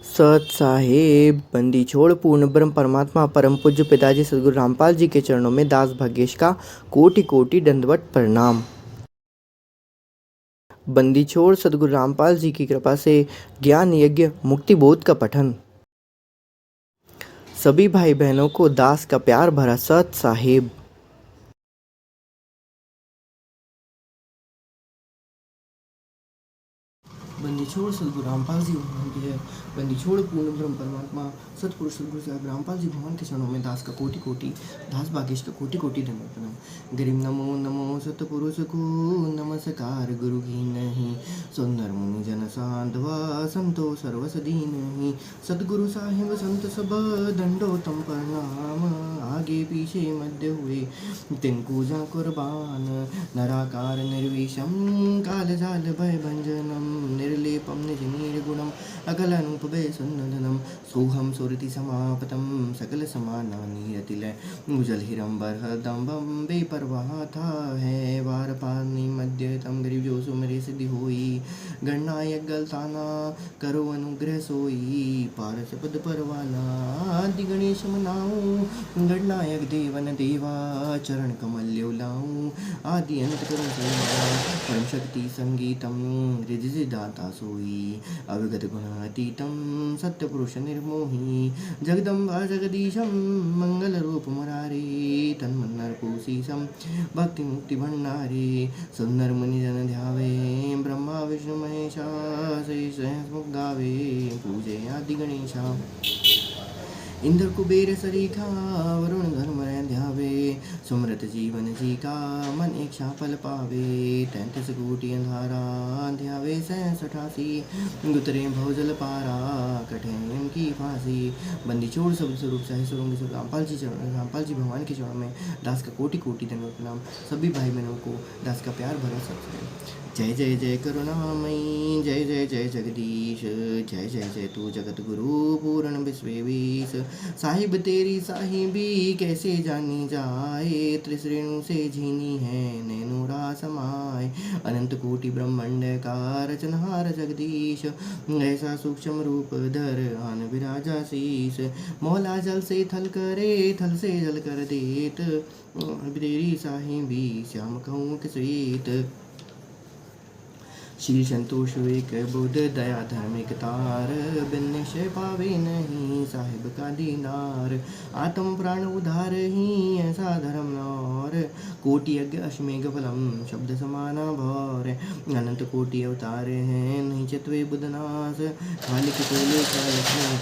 सत साहेब बंदी छोड़ पूर्ण ब्रह्म परमात्मा परम पूज्य पिताजी सदगुरु रामपाल जी के चरणों में दास भाग्येश का कोटि कोटि दंडवत प्रणाम। बंदी छोड़ सदगुरु रामपाल जी की कृपा से ज्ञान यज्ञ मुक्ति बोध का पठन। सभी भाई बहनों को दास का प्यार भरा सत साहेब। बंदी छोड़ सदगुरु रामपाल जी भगवान की है। बंदी छोड़ पूर्ण ब्रह्म परमात्मा सतपुरुष सदगुरु साहब रामपाल जी भगवान के चरणों में दास का कोटि कोटि दास भाग्येश का कोटि कोटि दंडवत प्रणाम। गरीब नमो नमो सतपुरुष को नमस्कार गुरु की नहीं सुंदर मुनि जन साधवा संतो सर्वस दीन सतगुरु साहिब संत सब दंडोतम प्रणाम। आगे पीछे मध्य हुए तिनको जा कुर्बान नराकार निर्विषम काल जाल भय भंजनम निर्लेपम निज निर्गुणम अकलनुपभय सन्नदनम सोहम सुरति समापतम सकल समानानि अतिलय उजल हिरंबर हदम्बम बेपरवाह था है वार पानी मध्य तम गरीब जो सो मेरे सिद्धि होई गणनायक गलताना करो अनुग्रह सोई पारस पद परवाना आदि गणेश मनाऊं गणनायक देवन देवा चरण कमल लाऊं आदि अंत करो परम शक्ति संगीतम रिजि दाता सोई अविगत गुणातीतम सत्य पुरुष निर्मोही जगदम्बा जगदीशम मंगल रूप मुरारे तन्मन्नर पूषीशम भक्ति मुक्ति भंडारे सुंदर मुनि जन ध्यावे ब्रह्मा विष्णु महेशा शेष मुख गावे पूजे आदि गणेशा इंद्र कुबेर सरीखा वरुण धर्म ध्यावे सुमृत जीवन जी का मन इच्छा फल पावे 33 कोटि अंधारा ध्यावे 67 गुतरे भवजल पारा कठिन की फांसी बंदी छोड़ सब स्वरूप सही स्वरूप रामपाल जी भगवान के चरणों में दास का कोटि कोटि दंडवत प्रणाम। सभी भाई बहनों को दास का प्यार भरा सत्संग। जय जय जय करुणामयी जय जय जय जगदीश जय जय जय तू जगत गुरु पूर्ण विश्वेश साहिब तेरी साहिबी कैसे जानी जाए त्रिश्रेणु से झीनी है नैनुरा समाए अनंत कोटि ब्रह्मांड का रचनहार जगदीश ऐसा सूक्ष्म रूप धर आन विराजा शीश मौला जल से थल करे थल से जल कर देत तेरी साहिबी श्याम कहूँ किसवीत श्री संतोष विवेक बुद्ध दया धार्मिक तार बिन निश्चय पावे नहीं साहिब का दीनार आत्म प्राण उधार ही ऐसा धर्म नौर कोटि यज्ञ अश्मेघ फलम शब्द समाना भौर अनंत कोटि अवतार हैं नहीं चितवे बुधनाश खालिक कोले का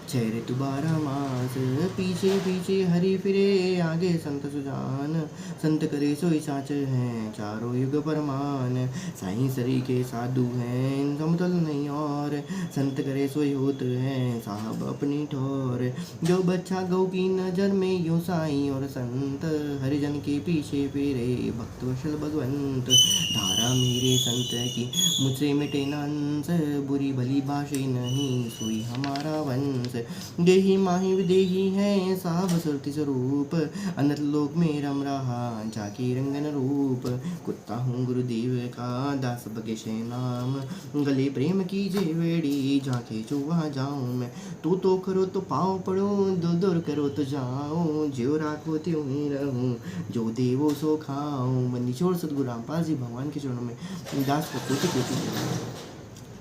छह ऋतु 12 मास पीछे पीछे हरि फिरे आगे संत सुजान संत करे सोई साच हैं चारों युग परमान साईं सरी के साधु हैं समतल नहीं और संत करे सोई होत हैं साहब अपनी ठोर जो बच्चा गौ की नजर में यो साईं और संत हरिजन के पीछे फेरे भक्त वशल भगवंत धारा मेरे संत की मुझसे मिटे नांस बुरी भली भाषे नहीं सोई हमारा वंश देही माही विदेही है साहब सुरति स्वरूप अनंत लोक में रम रहा जाके रंगन रूप कुत्ता हूँ गुरुदेव का दास बगेश नाम गले प्रेम की जेवेड़ी जाके जो वहाँ जाऊँ मैं तू तो करो तो पाँव पड़ो दूर दूर करो तो जाऊँ जो राखो त्यों ही रहूँ जो देवो सो खाऊँ बंदी छोड़ सदगुरु रामपाल जी भगवान के चरणों में दास को कोटि कोटि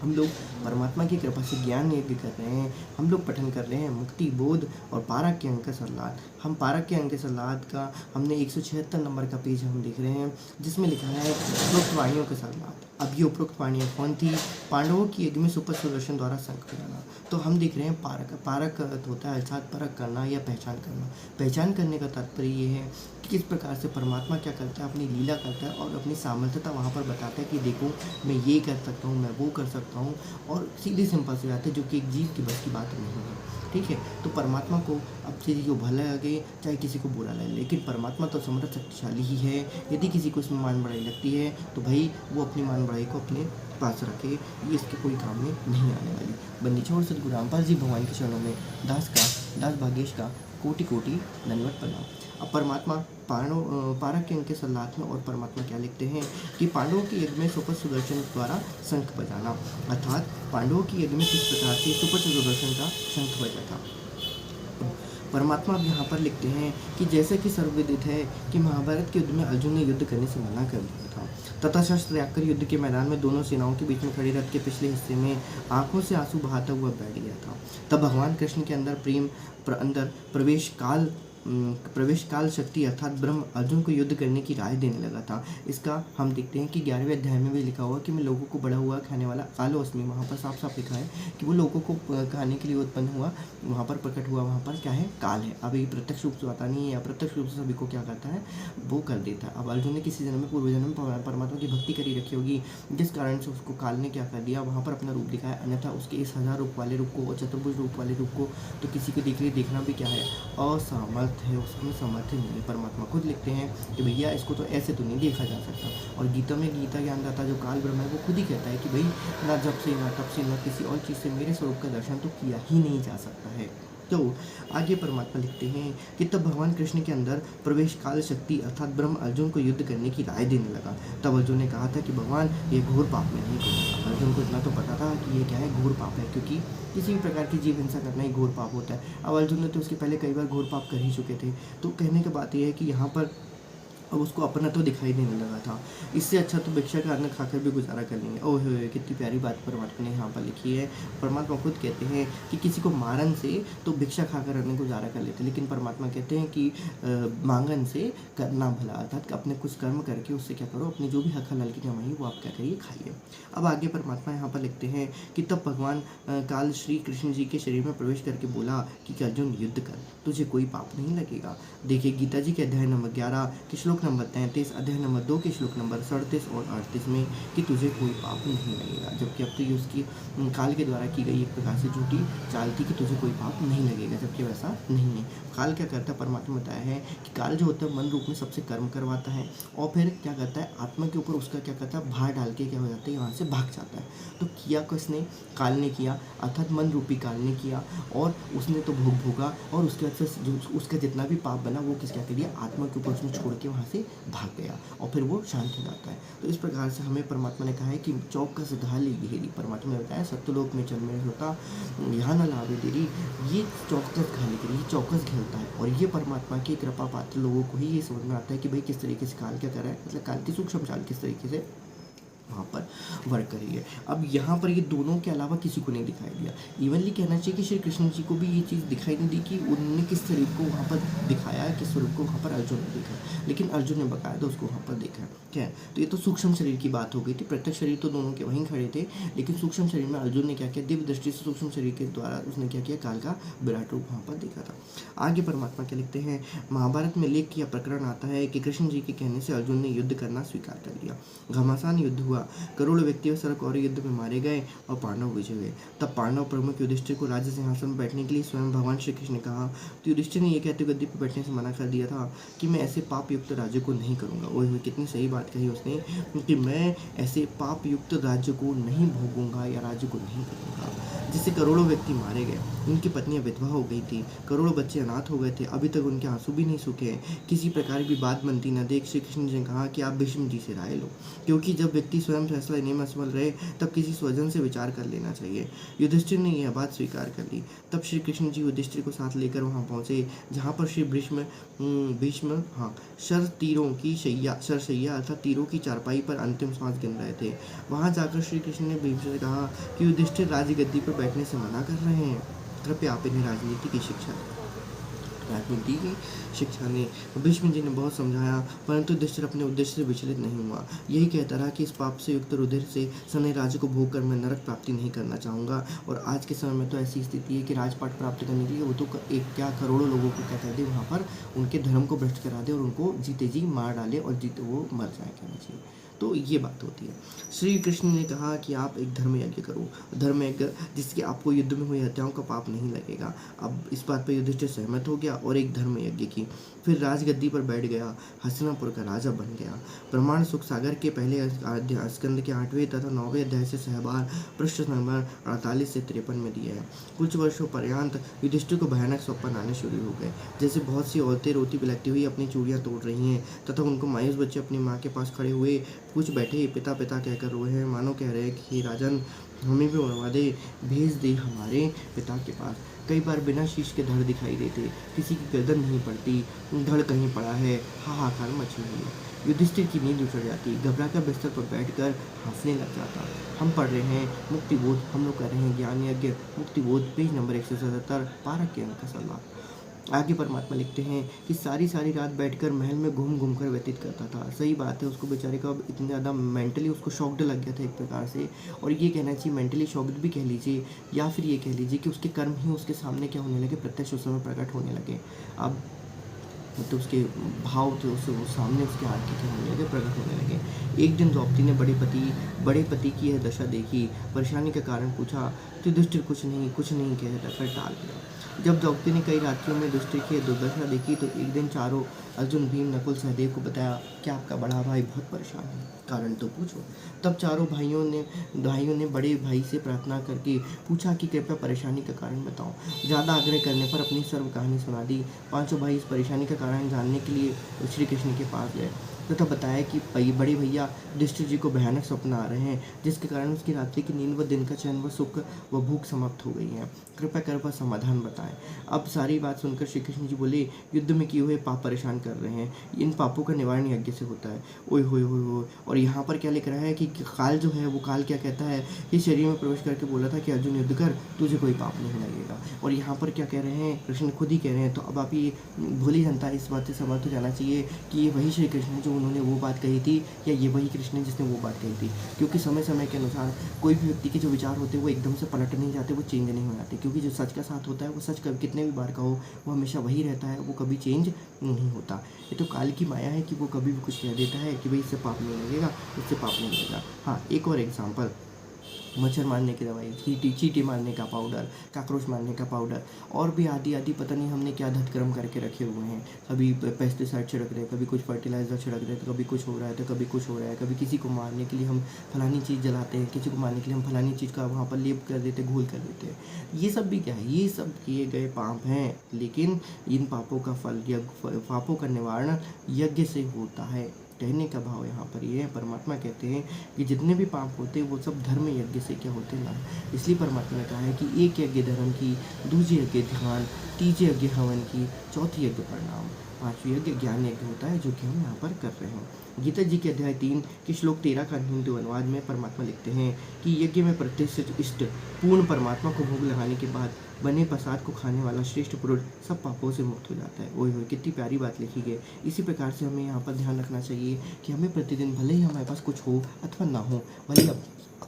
हम लोग परमात्मा की कृपा से ज्ञान यज्ञ कर रहे हैं। हम लोग पठन कर रहे हैं मुक्ति बोध और पारक के अंक सलाद। हम पारक के अंक सलाद का हमने 176 नंबर का पेज हम देख रहे हैं जिसमें लिखा है उपरोक्त वाणियों के सलाद। अब ये उपरोक्त वाणियाँ कौन थी? पांडवों की यज्ञ में सुपर सुदर्शन द्वारा शंख बजाना। तो हम देख रहे हैं पारक। पारक होता है अर्थात परख करना या पहचान करना। पहचान करने का तात्पर्य ये है कि किस प्रकार से परमात्मा क्या करता है, अपनी लीला करता है और अपनी सामर्थ्यता वहाँ पर बताता है कि देखो मैं ये कर सकता हूँ, मैं वो कर सकता हूँ, और सीधी सिंपल सी बात है जो कि एक जीव की बस की बात नहीं है। ठीक है, तो परमात्मा को अब किसी को भला लगे चाहे किसी को बुरा लगे, लेकिन परमात्मा तो समर्थ शक्तिशाली ही है। यदि किसी को इसमें मान बढ़ाई लगती है तो भाई वो अपनी मान बढ़ाई को अपने पास रखे, ये इसके कोई काम में नहीं आने वाली। बंदी छोड़ सदगुरु रामपाल जी भगवान के चरणों में दास भाग्येश का कोटि कोटि दंडवत प्रणाम। अब परमात्मा पारक के अंक के 7 में और परमात्मा क्या लिखते हैं कि पांडवों के यज्ञ में सुपर सुदर्शन द्वारा शंख बजाना, अर्थात पांडवों के यज्ञ में किस प्रकार से सुपर सुदर्शन का शंख बजा था। परमात्मा अब यहाँ पर लिखते हैं कि जैसे कि सर्वविदित है कि महाभारत के युद्ध में अर्जुन ने युद्ध करने से मना कर दिया था तथा शस्त्र त्याग कर युद्ध के मैदान में दोनों सेनाओं के बीच में खड़े रथ के पिछले हिस्से में आंखों से आंसू बहाता हुआ बैठ गया था। तब भगवान कृष्ण के अंदर प्रवेश काल शक्ति अर्थात ब्रह्म अर्जुन को युद्ध करने की राय देने लगा था। इसका हम देखते हैं कि 11वें अध्याय में भी लिखा हुआ कि मैं लोगों को बड़ा हुआ खाने वाला कालो अस्मि, वहाँ पर साफ साफ लिखा है कि वो लोगों को खाने के लिए उत्पन्न हुआ, वहाँ पर प्रकट हुआ, वहाँ पर क्या है, काल है। अब ये प्रत्यक्ष रूप से आता नहीं है, अप्रत्यक्ष रूप से सभी को क्या करता है, वो कर देता है। अब अर्जुन ने किसी जन्म में पूर्व जन्म में परमात्मा की भक्ति करी रखी होगी, जिस कारण से उसको काल ने क्या कर दिया, वहाँ पर अपना रूप दिखाया। अन्यथा उसके इस 1000 रूप वाले रूप को और चतुर्भुज रूप वाले रूप को तो किसी को देखना भी क्या है, असामर्थ्य है, उसमें सामर्थ्य नहीं है। परमात्मा खुद लिखते हैं कि भैया इसको तो ऐसे तो नहीं देखा जा सकता। और गीता में गीता ज्ञानदाता जो काल ब्रह्म है वो खुद ही कहता है कि भाई ना जब से ना तब से ना किसी और चीज़ से मेरे स्वरूप का दर्शन तो किया ही नहीं जा सकता है। तो आगे परमात्मा लिखते हैं कि तब भगवान कृष्ण के अंदर प्रवेश काल शक्ति अर्थात ब्रह्म अर्जुन को युद्ध करने की राय देने लगा। तब अर्जुन ने कहा था कि भगवान ये घोर पाप में नहीं करूँगा। अर्जुन को इतना तो पता था कि ये क्या है, घोर पाप है, क्योंकि किसी भी प्रकार की जीव हिंसा करना ही घोर पाप होता है। अब अर्जुन ने तो उसके पहले कई बार घोर पाप कर ही चुके थे। तो कहने की बात यह है कि यहाँ पर अब उसको अपना तो दिखाई देने लगा था। इससे अच्छा तो भिक्षा का अन्न खाकर भी गुजारा कर लेंगे। ओह कितनी प्यारी बात परमात्मा ने यहाँ पर लिखी है। परमात्मा खुद कहते हैं कि किसी को मारन से तो भिक्षा खाकर अन्न गुजारा कर लेते, लेकिन परमात्मा कहते हैं कि मांगन से करना भला, अर्थात अपने कुछ कर्म करके उससे क्या करो, अपनी जो भी हक हलाल की कमाई वो आप क्या करिए, खाइए। अब आगे परमात्मा यहाँ पर लिखते हैं कि तब भगवान काल श्री कृष्ण जी के शरीर में प्रवेश करके बोला कि अर्जुन युद्ध कर, तुझे कोई पाप नहीं लगेगा। देखिए गीता जी के अध्याय नंबर 11 के श्लोक नंबर 33, अध्याय नंबर 2 के श्लोक नंबर 37 और 38 में कि तुझे कोई पाप नहीं लगेगा। जबकि अब तो ये उसकी काल के द्वारा की गई एक प्रकार से झूठी चाल थी कि तुझे कोई पाप नहीं लगेगा, जबकि वैसा नहीं है। काल क्या करता है, परमात्मा बताया है कि काल जो होता है मन रूप में सबसे कर्म करवाता है और फिर क्या करता है, आत्मा के ऊपर उसका क्या करता है, भार डाल के क्या हो जाता है, यहाँ से भाग जाता है। तो किया किसने, काल ने किया, अर्थात मन रूपी काल ने किया, और उसने तो भोग भोगा, और उसके बाद फिर उसका जितना भी पाप बना वो किस क्या कर दिया, आत्मा के ऊपर उसने छोड़ के वहाँ से भाग गया और फिर वो शांत हो जाता है। तो इस प्रकार से हमें परमात्मा ने कहा है कि चौकस घाली घेरी, परमात्मा ने बताया सत्यलोक में चल में होता यहाँ न लावे देरी, ये चौकस घाली घेरी, ये चौकस घेरता है। और ये परमात्मा की कृपा पात्र लोगों को ही ये समझ में आता है कि भाई किस तरीके से काल क्या कर रहा है, मतलब काल की सूक्ष्म चाल किस तरीके से वहाँ पर वर्क करी है। अब यहाँ पर ये दोनों के अलावा किसी को नहीं दिखाई दिया। इवनली कहना चाहिए कि श्री कृष्ण जी को भी ये चीज़ दिखाई नहीं दी कि उन्होंने किस शरीर को वहाँ पर दिखाया है, किस स्वरूप को वहाँ पर अर्जुन ने देखा, लेकिन अर्जुन ने बकायदा उसको वहाँ पर देखा। क्या है, तो ये तो सूक्ष्म शरीर की बात हो गई थी। प्रत्यक्ष शरीर तो दोनों के वहीं खड़े थे, लेकिन सूक्ष्म शरीर में अर्जुन ने क्या किया, दिव्य दृष्टि से सूक्ष्म शरीर के द्वारा उसने क्या किया, काल का विराट रूप वहाँ पर देखा था। आगे परमात्मा क्या लिखते हैं, महाभारत में लेख किया प्रकरण आता है कि कृष्ण जी के कहने से अर्जुन ने युद्ध करना स्वीकार कर लिया। घमासान युद्ध हुआ, करोड़ों व्यक्ति सरक और युद्ध में मारे गए और पांडव विजय गए। तब पांडव प्रमुख युधिष्ठिर को राज्य सिंहासन में बैठने के लिए स्वयं भगवान श्री कृष्ण ने कहा, तो युधिष्ठिर ने यह कहते हुए गद्दी पर बैठने से मना कर दिया था कि मैं ऐसे पाप युक्त राज्य को नहीं करूंगा। ओए कितनी सही बात कही उसने कि मैं ऐसे पाप युक्त राज्य को नहीं भोगूंगा या राज्य को नहीं करूंगा जिससे करोड़ों व्यक्ति मारे गए, उनकी पत्नियां विधवा हो गई थी, करोड़ों बच्चे अनाथ हो गए थे, अभी तक उनके आंसू भी नहीं सूखे हैं, किसी प्रकार की बात बनती न देख श्री कृष्ण जी ने कहा कि आप भीष्म जी से राय लो, क्योंकि जब व्यक्ति स्वयं फैसला लेने में असफल रहे तब किसी स्वजन से विचार कर लेना चाहिए। युधिष्ठिर ने यह बात स्वीकार कर ली। तब श्री कृष्ण जी युधिष्ठिर को साथ लेकर वहां पहुंचे जहां पर श्री भीष्म शरशैया अर्थात तीरों की चारपाई पर अंतिम सांस गिन रहे थे। वहां जाकर श्री कृष्ण ने भीष्म से कहा कि युधिष्ठिर राजगद्दी पर बैठने से मना कर रहे हैं, कृपया आप इन्हें राजनीति की शिक्षा ने। भीष्म जी ने बहुत समझाया, परंतु युधिष्ठिर अपने उद्देश्य से विचलित नहीं हुआ। यही कहता रहा कि इस पाप से युक्त रुधिर से सने राज्य को भोग कर मैं नरक प्राप्ति नहीं करना चाहूँगा। और आज के समय में तो ऐसी स्थिति है कि राजपाट प्राप्त करने के लिए वो तो एक क्या करोड़ों लोगों को क्या कर दे, वहाँ पर उनके धर्म को भ्रष्ट करा दे और उनको जीते जी मार डाले और जीते वो मर जाए, कहना चाहिए। तो ये बात होती है। श्री कृष्ण ने कहा कि आप एक धर्म यज्ञ करो, धर्म यज्ञ जिसके आपको युद्ध में हुई हत्याओं का पाप नहीं लगेगा। अब इस बात पर युधिष्ठिर सहमत हो गया और एक धर्म यज्ञ की। फिर राजगद्दी पर बैठ गया, हस्तिनापुर का राजा बन गया। प्रमाण सुख सागर के पहले स्कंद के 8वें तथा 9वें अध्याय से सहबार पृष्ठ नंबर 48 से 53 में दिया है। कुछ वर्षों पर्यंत युधिष्ठिर को भयानक स्वप्न आने शुरू हो गए, जैसे बहुत सी औरतें रोती बिलखती हुई अपनी चूड़ियां तोड़ रही हैं तथा उनको मायूस बच्चे अपनी माँ के पास खड़े हुए कुछ बैठे पिता पिता कहकर रोए हैं, मानो कह रहे हैं कि राजन हमें भी उड़वा दे, भेज दे हमारे पिता के पास। कई बार बिना शीश के धड़ दिखाई देते, किसी की गर्दन नहीं पड़ती, धड़ कहीं पड़ा है, हाहाकार मची हुई है। युधिष्ठिर की नींद उतर जाती, घबराकर बिस्तर पर बैठकर हंसने लग जाता। हम पढ़ रहे हैं मुक्तिबोध, हम लोग कर रहे हैं ज्ञान यज्ञ मुक्तिबोध, पेज नंबर 177, 12 के अंक का सलाह। आगे परमात्मा लिखते हैं कि सारी सारी रात बैठकर महल में घूम घूम कर व्यतीत करता था। सही बात है, उसको बेचारे का इतना ज़्यादा मेंटली उसको शॉक्ड लग गया था एक प्रकार से, और ये कहना चाहिए मेंटली शॉक्ड भी कह लीजिए, या फिर ये कह लीजिए कि उसके कर्म ही उसके सामने क्या होने लगे, प्रत्यक्ष उस समय प्रकट होने लगे। अब तो उसके भाव थे उसे वो सामने उसके आँख के होने लगे, प्रकट होने लगे। एक दिन द्रौपदी ने बड़े पति की यह दशा देखी, परेशानी का कारण पूछा तो युधिष्ठिर कुछ नहीं कहकर टाल दिया। जब द्रौपदी ने कई रात्रियों में युधिष्ठिर की दुर्दशा देखी तो एक दिन चारों अर्जुन, भीम, नकुल, सहदेव को बताया कि आपका बड़ा भाई बहुत परेशान है, कारण तो पूछो। तब चारों भाइयों ने बड़े भाई से प्रार्थना करके पूछा कि कृपया परेशानी का कारण बताओ। ज़्यादा आग्रह करने पर अपनी सर्व कहानी सुना दी। पांचों भाई इस परेशानी का कारण जानने के लिए श्री कृष्ण के पास गए तथा बताया कि बड़े भैया युधिष्ठिर जी को भयानक स्वप्न आ रहे हैं, जिसके कारण उसकी रात्रि की नींद व दिन का चैन व सुख व भूख समाप्त हो गई है। कृपया कर वह समाधान बताएं। अब सारी बात सुनकर श्री कृष्ण जी बोले, युद्ध में किए हुए पाप परेशान कर रहे हैं, इन पापों का निवारण यज्ञ से होता है। ओए होए होए होए। और यहाँ पर क्या लिख रहा है कि काल जो है वो काल क्या कहता है कि शरीर में प्रवेश करके बोला था कि अर्जुन युद्ध कर, तुझे कोई पाप नहीं लगेगा। और यहाँ पर क्या कह रहे हैं, कृष्ण खुद ही कह रहे हैं। तो अब आप ये भूली जनता इस बात से समझ हो जाना चाहिए कि ये वही श्री कृष्ण है जो उन्होंने वो बात कही थी, या ये वही कृष्ण है जिसने वो बात कही थी। क्योंकि समय समय के अनुसार कोई भी व्यक्ति के जो विचार होते हैं वो एकदम से पलट नहीं जाते, वो चेंज नहीं हो जाते। क्योंकि जो सच का साथ होता है वो सच कभी कितने भी बार का हो वो हमेशा वही रहता है, वो कभी चेंज नहीं होता। ये तो काल की माया है कि वो कभी भी कुछ कह देता है कि भाई इससे पाप नहीं लगेगा, इससे पाप नहीं लगेगा। हाँ, एक और एग्जाम्पल, मच्छर मारने की दवाई, चींटी मारने का पाउडर, काकरोच मारने का पाउडर, और भी आदि पता नहीं हमने क्या धतक्रम करके रखे हुए हैं। कभी पेस्टिसाइड छिड़क रहे हैं, कभी कुछ फर्टिलाइजर छिड़क रहे हैं, तो कभी कुछ हो रहा है तो कभी कुछ हो रहा है। कभी किसी को मारने के लिए हम फलानी चीज़ जलाते हैं, किसी को मारने के लिए हम फलानी चीज़ का वहाँ पर लेप कर देते, घोल कर देते हैं। ये सब भी क्या है, ये सब किए गए पाप हैं, लेकिन इन पापों का फल या पापों का निवारण यज्ञ से होता है। कहने का भाव यहाँ पर ये है, परमात्मा कहते हैं कि जितने भी पाप होते हैं वो सब धर्म यज्ञ से क्या होते ना। इसलिए परमात्मा ने कहा है कि एक यज्ञ धर्म की, दूसरी यज्ञ ध्यान, तीसरी यज्ञ हवन की, चौथी यज्ञ प्रणाम, पांचवी यज्ञ ज्ञान यज्ञ होता है, जो कि हम यहाँ पर कर रहे हैं। गीता जी के अध्याय 3 के श्लोक 13 का हिंदू अनुवाद में परमात्मा लिखते हैं कि यज्ञ में प्रतिष्ठित इष्ट पूर्ण परमात्मा को भोग लगाने के बाद बने प्रसाद को खाने वाला श्रेष्ठ पुरुष सब पापों से मुक्त हो जाता है। ओए होए, कितनी प्यारी बात लिखी गई। इसी प्रकार से हमें यहाँ पर ध्यान रखना चाहिए कि हमें प्रतिदिन भले ही हमारे पास कुछ हो अथवा ना हो, भले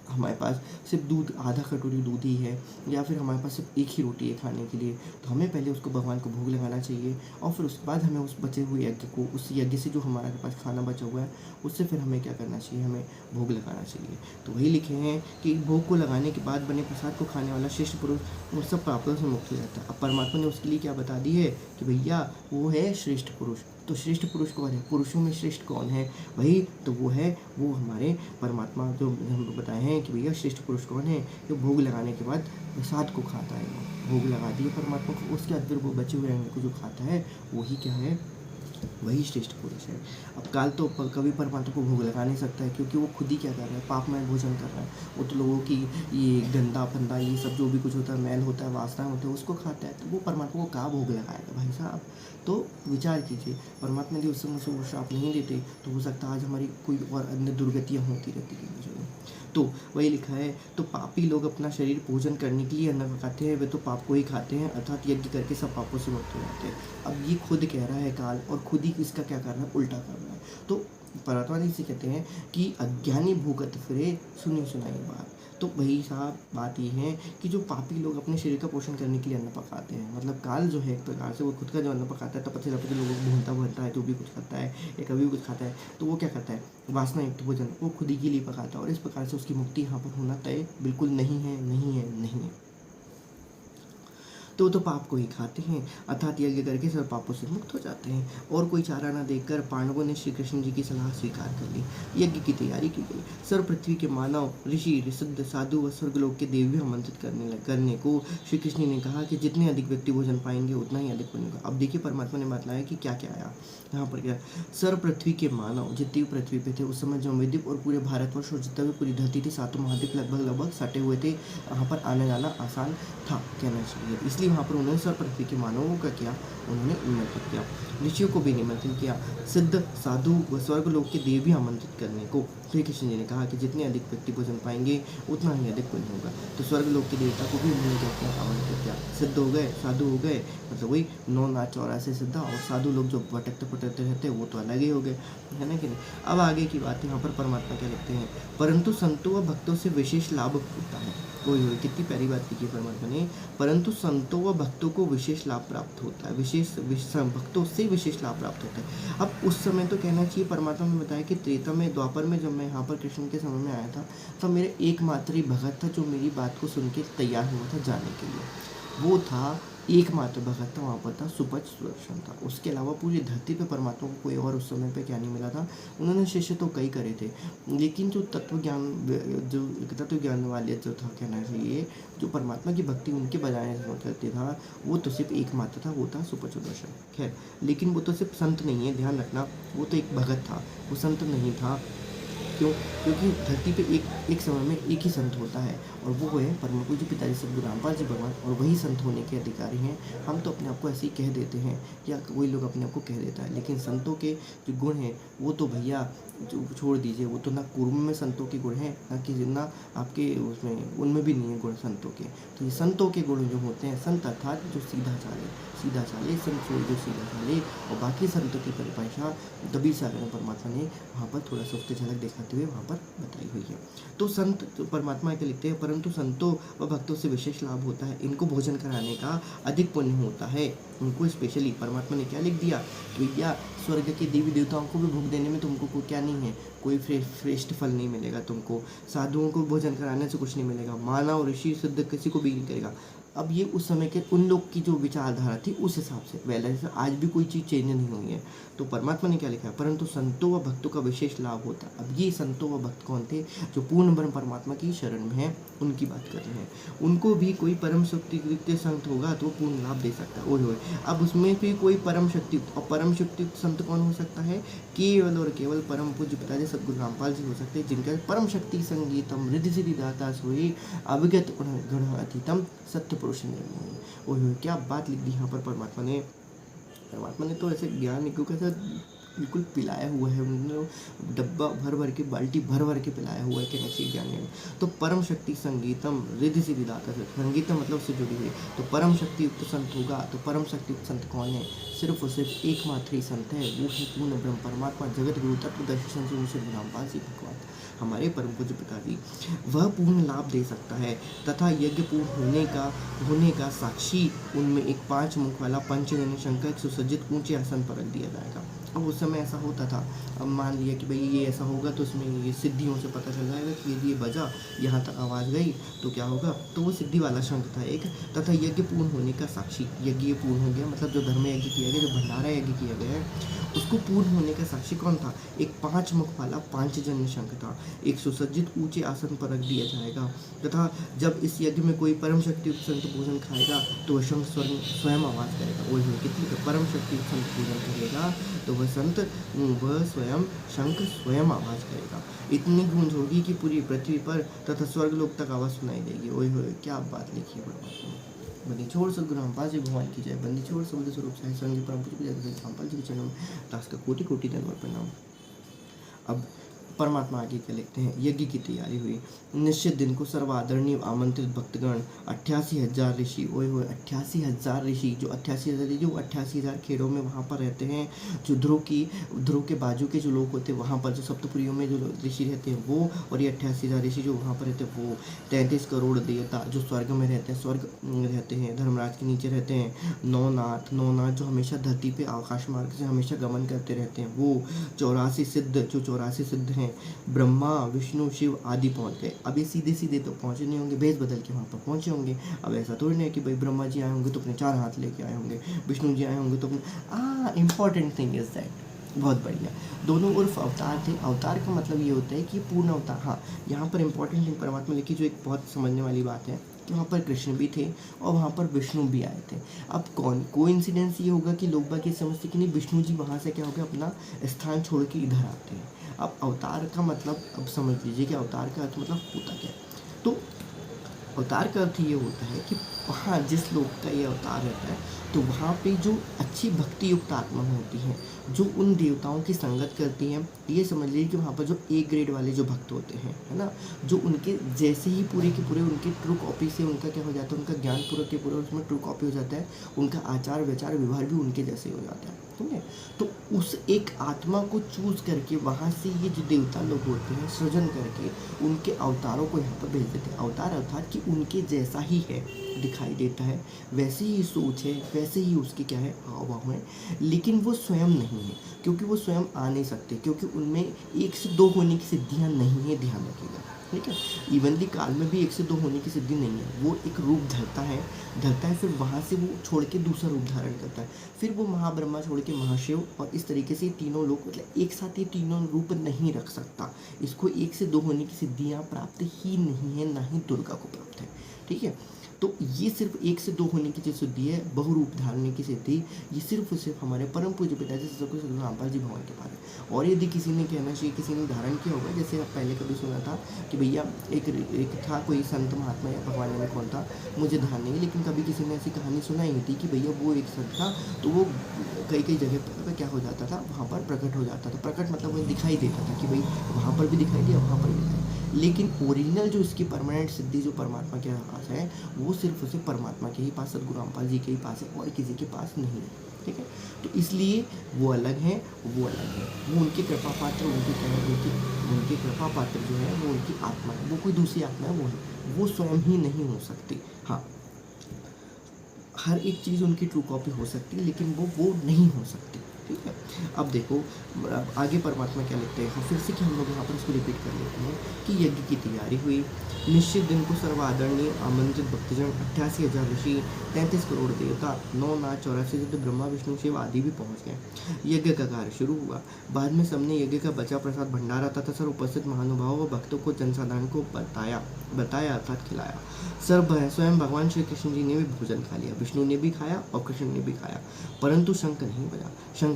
हमारे पास सिर्फ दूध, आधा कटोरी दूध ही है, या फिर हमारे पास सिर्फ एक ही रोटी है खाने के लिए, तो हमें पहले उसको भगवान को भोग लगाना चाहिए, और फिर उसके बाद हमें उस बचे हुए यज्ञ को, उस यज्ञ से जो हमारे पास खाना बचा हुआ है उससे फिर हमें क्या करना चाहिए, हमें भोग लगाना चाहिए। तो वही लिखे हैं कि भोग को लगाने के बाद बने प्रसाद को खाने वाला श्रेष्ठ पुरुष वो सब पापों से मुक्त हो जाता है। अब परमात्मा ने उसके लिए क्या बता दी है कि भैया वो है श्रेष्ठ पुरुष। तो श्रेष्ठ पुरुष कौन है, पुरुषों में श्रेष्ठ कौन है, वही तो वो है, वो हमारे परमात्मा जो हमको बताए हैं कि भैया श्रेष्ठ पुरुष कौन है, जो भोग लगाने के बाद प्रसाद को खाता है। वो भोग लगा दिए परमात्मा को, उसके बाद फिर वो बचे हुए अंग को जो खाता है वही क्या है, वही श्रेष्ठ पुरुष है। अब काल तो कभी परमात्मा को भोग लगा नहीं सकता है, क्योंकि वो खुद ही क्या कर रहा है, पापमय भोजन कर रहा है। वो तो लोगों की ये गंदा फंदा ये सब जो भी कुछ होता है, मैल होता है, वासना होता है, उसको खाता है। तो वो परमात्मा को कहाँ भोग लगाएगा भाई साहब। तो विचार कीजिए, परमात्मा यदि उस समय से वो श्राप नहीं देते तो हो सकता है आज हमारी कोई और अन्य दुर्गतियाँ होती रहती है। तो वही लिखा है, तो पापी लोग अपना शरीर पूजन करने के लिए अन्न खाते हैं, वे तो पाप को ही खाते हैं, अर्थात यज्ञ करके सब पापों से मुक्त हो जाते हैं। अब ये खुद कह रहा है काल, और खुद ही इसका क्या कर रहा है, उल्टा कर रहा है। तो परमात्मा जी से कहते हैं कि अज्ञानी भूखत फिरे, सुनी सुनाई बात। तो भाई साहब बात ये है कि जो पापी लोग अपने शरीर का पोषण करने के लिए अन्न पकाते हैं, मतलब काल जो है एक प्रकार से वो खुद का जो अन्न पकाता है, तपस्या तपस्या लोगों को भूनता भूनता है तो भी कुछ खाता है या कभी भी कुछ खाता है, तो वो क्या करता है, वासना युक्त भोजन वो खुद ही के लिए पकाता है, और इस प्रकार से उसकी मुक्ति यहाँ पर होना तय बिल्कुल नहीं है, नहीं है, नहीं है। तो पाप को ही खाते हैं, अर्थात यज्ञ करके सब पापों से मुक्त हो जाते हैं। और कोई चारा न देखकर पांडवों ने श्री कृष्ण जी की सलाह स्वीकार कर ली। यज्ञ की तैयारी की गई। सर्व पृथ्वी के मानव, ऋषि, ऋषिद्ध, साधु व स्वर्गलोक के देव भी आमंत्रित करने को श्री कृष्ण ने कहा कि जितने अधिक व्यक्ति भोजन पाएंगे उतना ही अधिक पुण्य होगा। अब देखिए परमात्मा ने बतलाया कि क्या क्या आया यहाँ पर। क्या सर्व पृथ्वी के मानव जितने भी पृथ्वी पे थे उस समय जमवेदीप और पूरे भारतवर्ष और जितना भी पूरी धरती थी, सातों महाद्वीप लगभग सटे हुए थे, यहाँ पर आने जाना आसान था कहना चाहिए। इसलिए वहाँ पर उन्होंने सर्व पृथ्वी के मानवों का किया, उन्होंने निमंत्रित किया। ऋषियों को भी निमंत्रित किया, सिद्ध, साधु व स्वर्गलोक के देव भी आमंत्रित करने को श्री कृष्ण जी ने कहा कि जितने अधिक व्यक्ति भोजन पाएंगे उतना ही अधिक पुण्य होगा। तो स्वर्गलोक के देवता को भी उन्होंने क्या किया, आमंत्रित किया। सिद्ध हो गए, साधु हो गए, मतलब वही 9 नाच 84 सिद्धा, और साधु लोग जो भटकते पटकते रहते हैं वो तो अलग ही हो गए, है ना कि नहीं। अब आगे की बात यहाँ पर परमात्मा क्या लिखते हैं, परंतु संतों व भक्तों से विशेष लाभ होता है। कोई हो, कितनी प्यारी बात लिखी है परमात्मा ने, परंतु संतों व भक्तों को विशेष लाभ प्राप्त होता है, भक्तों से विशेष लाभ प्राप्त होता है। अब उस समय तो कहना चाहिए परमात्मा ने बताया कि त्रेता में, द्वापर में जब मैं यहाँ पर कृष्ण के समय में आया था, तब मेरे एकमात्र ही भगत था जो मेरी बात को सुन के तैयार हुआ था जाने के लिए। वो था एकमात्र भगत था, वहाँ पर था सुपच सुदर्शन था। उसके अलावा पूरी धरती पे परमात्मा को कोई और उस समय पे क्या नहीं मिला था। उन्होंने शिष्य तो कई करे थे, लेकिन जो तत्व ज्ञान वाले जो था कहना चाहिए, जो परमात्मा की भक्ति उनके बजाय करते था, वो तो सिर्फ एकमात्र था, वो था सुपच सुदर्शन। खैर, लेकिन वो तो सिर्फ संत नहीं है, ध्यान रखना, वो तो एक भगत था, वो संत नहीं था। क्यों? क्योंकि धरती पे एक समय में एक ही संत होता है, और वो है परम पूज्य पिताजी सद्गुरु रामपाल जी भगवान, और वही संत होने के अधिकारी हैं। हम तो अपने आप को ऐसे ही कह देते हैं, या कोई लोग अपने आप को कह देता है, लेकिन संतों के जो गुण हैं वो तो भैया जो छोड़ दीजिए, वो तो ना कुर्म में संतों के गुण हैं, ना आपके उसमें, उनमें भी नहीं है गुण संतों के। तो ये संतों के गुण जो होते हैं, संत अर्थात जो सीधा चाले, संत जो सीधा चाले, और बाकी संतों की परिभाषा कबीर सागर परमात्मा ने वहाँ पर थोड़ा सा उसकी झलक दिखाते हुए वहाँ पर बताई हुई है। तो संत तो परमात्मा के लिखते हैं, परंतु संतों व भक्तों से विशेष लाभ होता है, इनको भोजन कराने का अधिक पुण्य होता है। उनको स्पेशली परमात्मा ने क्या लिख दिया कि भैया स्वर्ग के देवी देवताओं को भी भोग देने में तुमको कोई क्या नहीं है, कोई श्रेष्ठ फल नहीं मिलेगा तुमको, साधुओं को भोजन कराने से कुछ नहीं मिलेगा, मानव ऋषि सिद्ध किसी को भी नहीं करेगा। अब ये उस समय के उन लोग की जो विचारधारा थी उस हिसाब से, वैसे आज भी कोई चीज़ चेंज नहीं हुई है। तो परमात्मा ने क्या लिखा है, परंतु संतों व भक्तों का विशेष लाभ होता है। अब ये संतों व भक्त कौन थे, जो पूर्ण ब्रह्म परमात्मा की शरण में है, उनकी बात कर रहे हैं। उनको भी कोई परम शक्ति संत होगा तो वो पूर्ण लाभ दे सकता है। ओए अब उसमें भी कोई परम शक्ति, और परम शक्ति संत कौन हो सकता है, केवल और केवल परम पूज्य पिताजी सद्गुरु रामपाल जी हो सकते हैं, जिनका परम शक्ति संगीतम रिद्धि सिद्धि दाता सोई अभिगत गण अतीतम सत्य पुरुष निर्मोही। ओए क्या बात लिख दी यहाँ पर परमात्मा ने तो ऐसे ज्ञान क्योंकि ऐसा बिल्कुल पिलाया हुआ है, उन्होंने डब्बा भर के, बाल्टी भर के पिलाया हुआ है कि नक्शी ज्ञान में। तो परम शक्ति संगीतम रिद्धि सिद्धि दाता, संगीतम मतलब से जुड़ी हुई, तो परम शक्ति युक्त संत होगा। तो परम शक्ति युक्त संत कौन है, सिर्फ और सिर्फ एकमात्र ही संत है, वो है पूर्ण ब्रह्म परमात्मा जगत गुरु तत्वदर्शी संत रामपाल जी भगवान, हमारे परम पूज्य पिताजी। वह पूर्ण लाभ दे सकता है तथा यज्ञ पूर्ण होने का साक्षी उनमें एक 5 मुख वाला पंचजन्य शंकर एक सुसज्जित ऊंचे आसन पर रख दिया जाएगा। अब उस समय ऐसा होता था, अब मान लिया कि भाई ये ऐसा होगा तो उसमें ये सिद्धियों से पता चल जाएगा कि यदि ये बजा, यहाँ तक आवाज़ गई तो क्या होगा, तो वो सिद्धि वाला शंख था एक। तथा यज्ञ पूर्ण होने का साक्षी, यज्ञ पूर्ण हो गया मतलब जो धर्म यज्ञ किया गया, जो भंडारा यज्ञ किया गया है, उसको पूर्ण होने का साक्षी कौन था, एक 5 मुख वाला पांचजन्य शंख था, एक सुसज्जित ऊंचे आसन पर रख दिया जाएगा। तथा जब इस यज्ञ में कोई परम शक्ति संत भोजन खाएगा तो वह शंख स्वयं आवाज़ करेगा। वही कितनी परम शक्ति संत भोजन करेगा तो वह स्वयं शंख स्वयं आवाज़ करेगा। इतनी गूंज होगी कि पूरी पृथ्वी पर तथा स्वर्गलोक तक आवाज़ सुनाई देगी। ओए होए क्या बात लिखी है परमात्मा ने। बंदी छोड़ सद्गुरु रामपाल जी भगवान की जय। बंदी छोड़ शब्द स्वरूप साई परम पूज्य रामपाल जी के चरणों में दास का कोटि कोटि धन्यवाद प्रणाम। अब परमात्मा आगे क्या लिखते हैं, यज्ञ की तैयारी हुई। निश्चित दिन को सर्वादरणीय आमंत्रित भक्तगण 88,000 ऋषि, ओए होए 88,000 ऋषि, जो 88,000 ऋषि वो 88,000 खेड़ों में वहाँ पर रहते हैं। जो ध्रुव के बाजू के जो लोग होते हैं वहाँ पर, जो सप्तपुरियों में जो ऋषि रहते हैं वो, और ये 88,000 ऋषि जो वहाँ पर रहते हैं वो। 33 करोड़ देवता जो स्वर्ग में रहते हैं, स्वर्ग रहते हैं, धर्मराज के नीचे रहते हैं। नौ नाथ जो हमेशा धरती पे आकाश मार्ग से हमेशा गमन करते रहते हैं वो। 84 सिद्ध, जो 84 सिद्ध हैं, ब्रह्मा विष्णु शिव आदि पहुँच गए। अब ये सीधे सीधे तो पहुँचे नहीं होंगे, भेष बदल के वहाँ पर पहुँचे होंगे। अब ऐसा थोड़ी नहीं है कि भाई ब्रह्मा जी आए होंगे तो अपने 4 हाथ लेके आए होंगे, विष्णु जी आए होंगे तो अपने इम्पॉर्टेंट थिंग इज दैट, बहुत बढ़िया, दोनों उर्फ अवतार थे। अवतार का मतलब ये होता है कि पूर्ण अवतार। हाँ, यहाँ पर इंपॉर्टेंट थिंग परमात्मा लिखी जो एक बहुत समझने वाली बात है, वहाँ पर कृष्ण भी थे और वहाँ पर विष्णु भी आए थे। अब कोइंसिडेंस ये होगा कि लोग बाग ये समझते कि नहीं विष्णु जी वहाँ से क्या हो गया अपना स्थान छोड़ के इधर आते हैं। अब अवतार का मतलब अब समझ लीजिए कि अवतार का अर्थ मतलब होता क्या है। तो अवतार का अर्थ ये होता है कि वहाँ जिस लोक का ये अवतार रहता है तो वहाँ पे जो अच्छी भक्ति युक्त आत्मा होती हैं, जो उन देवताओं की संगत करती हैं, ये समझ लीजिए कि वहाँ पर जो ए ग्रेड वाले जो भक्त होते हैं, है ना, जो उनके जैसे ही पूरे के पूरे उनकी ट्रू कॉपी से उनका क्या हो जाता है, उनका ज्ञान पूरा के पूरा उसमें ट्रू कॉपी हो जाता है, उनका आचार विचार व्यवहार भी उनके जैसे हो जाता है, ठीक है। तो उस एक आत्मा को चूज करके वहाँ से ये जो देवता लोग होते हैं सृजन करके उनके अवतारों को यहाँ पर भेज देते हैं। अवतार अर्थात कि उनके जैसा ही है, दिखाई देता है, वैसे ही सोच है, वैसे ही उसके क्या है हाव भाव है, लेकिन वो स्वयं नहीं है, क्योंकि वो स्वयं आ नहीं सकते, क्योंकि उनमें 1 से 2 होने की सिद्धियाँ नहीं है, ध्यान रखिएगा, ठीक है। इवनली काल में भी 1 से 2 होने की सिद्धि नहीं है, वो एक रूप धरता है, फिर वहाँ से वो छोड़ के दूसरा रूप धारण करता है, फिर वो महाब्रह्मा छोड़ के महाशिव, और इस तरीके से तीनों लोग मतलब एक साथ ये तीनों रूप नहीं रख सकता। इसको 1 से 2 होने की सिद्धियाँ प्राप्त ही नहीं है, ना ही दुर्गा को प्राप्त है, ठीक है। तो ये सिर्फ 1 से 2 होने की जो सिद्धि है, बहुरूप धारने की सिद्धि, ये सिर्फ हमारे परम पूज्य पिताजी सदगुरु रामपाल जी भगवान के पास है। और यदि किसी ने कहना चाहिए, किसी ने धारण किया होगा, जैसे आप पहले कभी सुना था कि भैया एक था कोई संत महात्मा या भगवान ने कौन था, मुझे ध्यान नहीं, लेकिन कभी किसी ने ऐसी कहानी सुनाई नहीं थी कि भैया वो एक संत था, तो वो कई जगह पर क्या हो जाता था, वहाँ पर प्रकट हो जाता था। प्रकट मतलब वो दिखाई देता था कि भाई वहाँ पर भी दिखाई दिया, वहाँ पर भी दिखाई, लेकिन ओरिजिनल जो इसकी परमानेंट सिद्धि जो परमात्मा के पास है, वो सिर्फ उसे परमात्मा के ही पास, सदगुरु रामपाल जी के ही पास है, और किसी के पास नहीं है, ठीक है। तो इसलिए वो अलग है, वो उनके कृपा पात्र, उनके कृपा पात्र जो है वो उनकी आत्मा है, वो कोई दूसरी आत्मा है, वो स्वयं ही नहीं हो सकती। हाँ, हर एक चीज़ उनकी ट्रू कॉपी हो सकती है, लेकिन वो नहीं हो सकती, ठीक है। अब देखो आगे परमात्मा क्या लिखते हैं, फिर से कि हम लोग यहाँ पर इसको रिपीट कर लेते हैं कि यज्ञ की तैयारी हुई। निश्चित दिन को सर्वादरणीय आमंत्रित भक्तजन 88,000 ऋषि, 33 करोड़ देवता, 9 नाथ 84 सिद्ध, ब्रह्मा विष्णु शिव आदि भी पहुँच गए। यज्ञ का कार्य शुरू हुआ। बाद में सबने यज्ञ का बचा प्रसाद भंडारा तथा सर्व उपस्थित महानुभावों व भक्तों को जनसाधारण को बताया अर्थात खिलाया। स्वयं भगवान श्री कृष्ण जी ने भी भोजन खा लिया, विष्णु ने भी खाया और कृष्ण ने भी खाया, परंतु शंख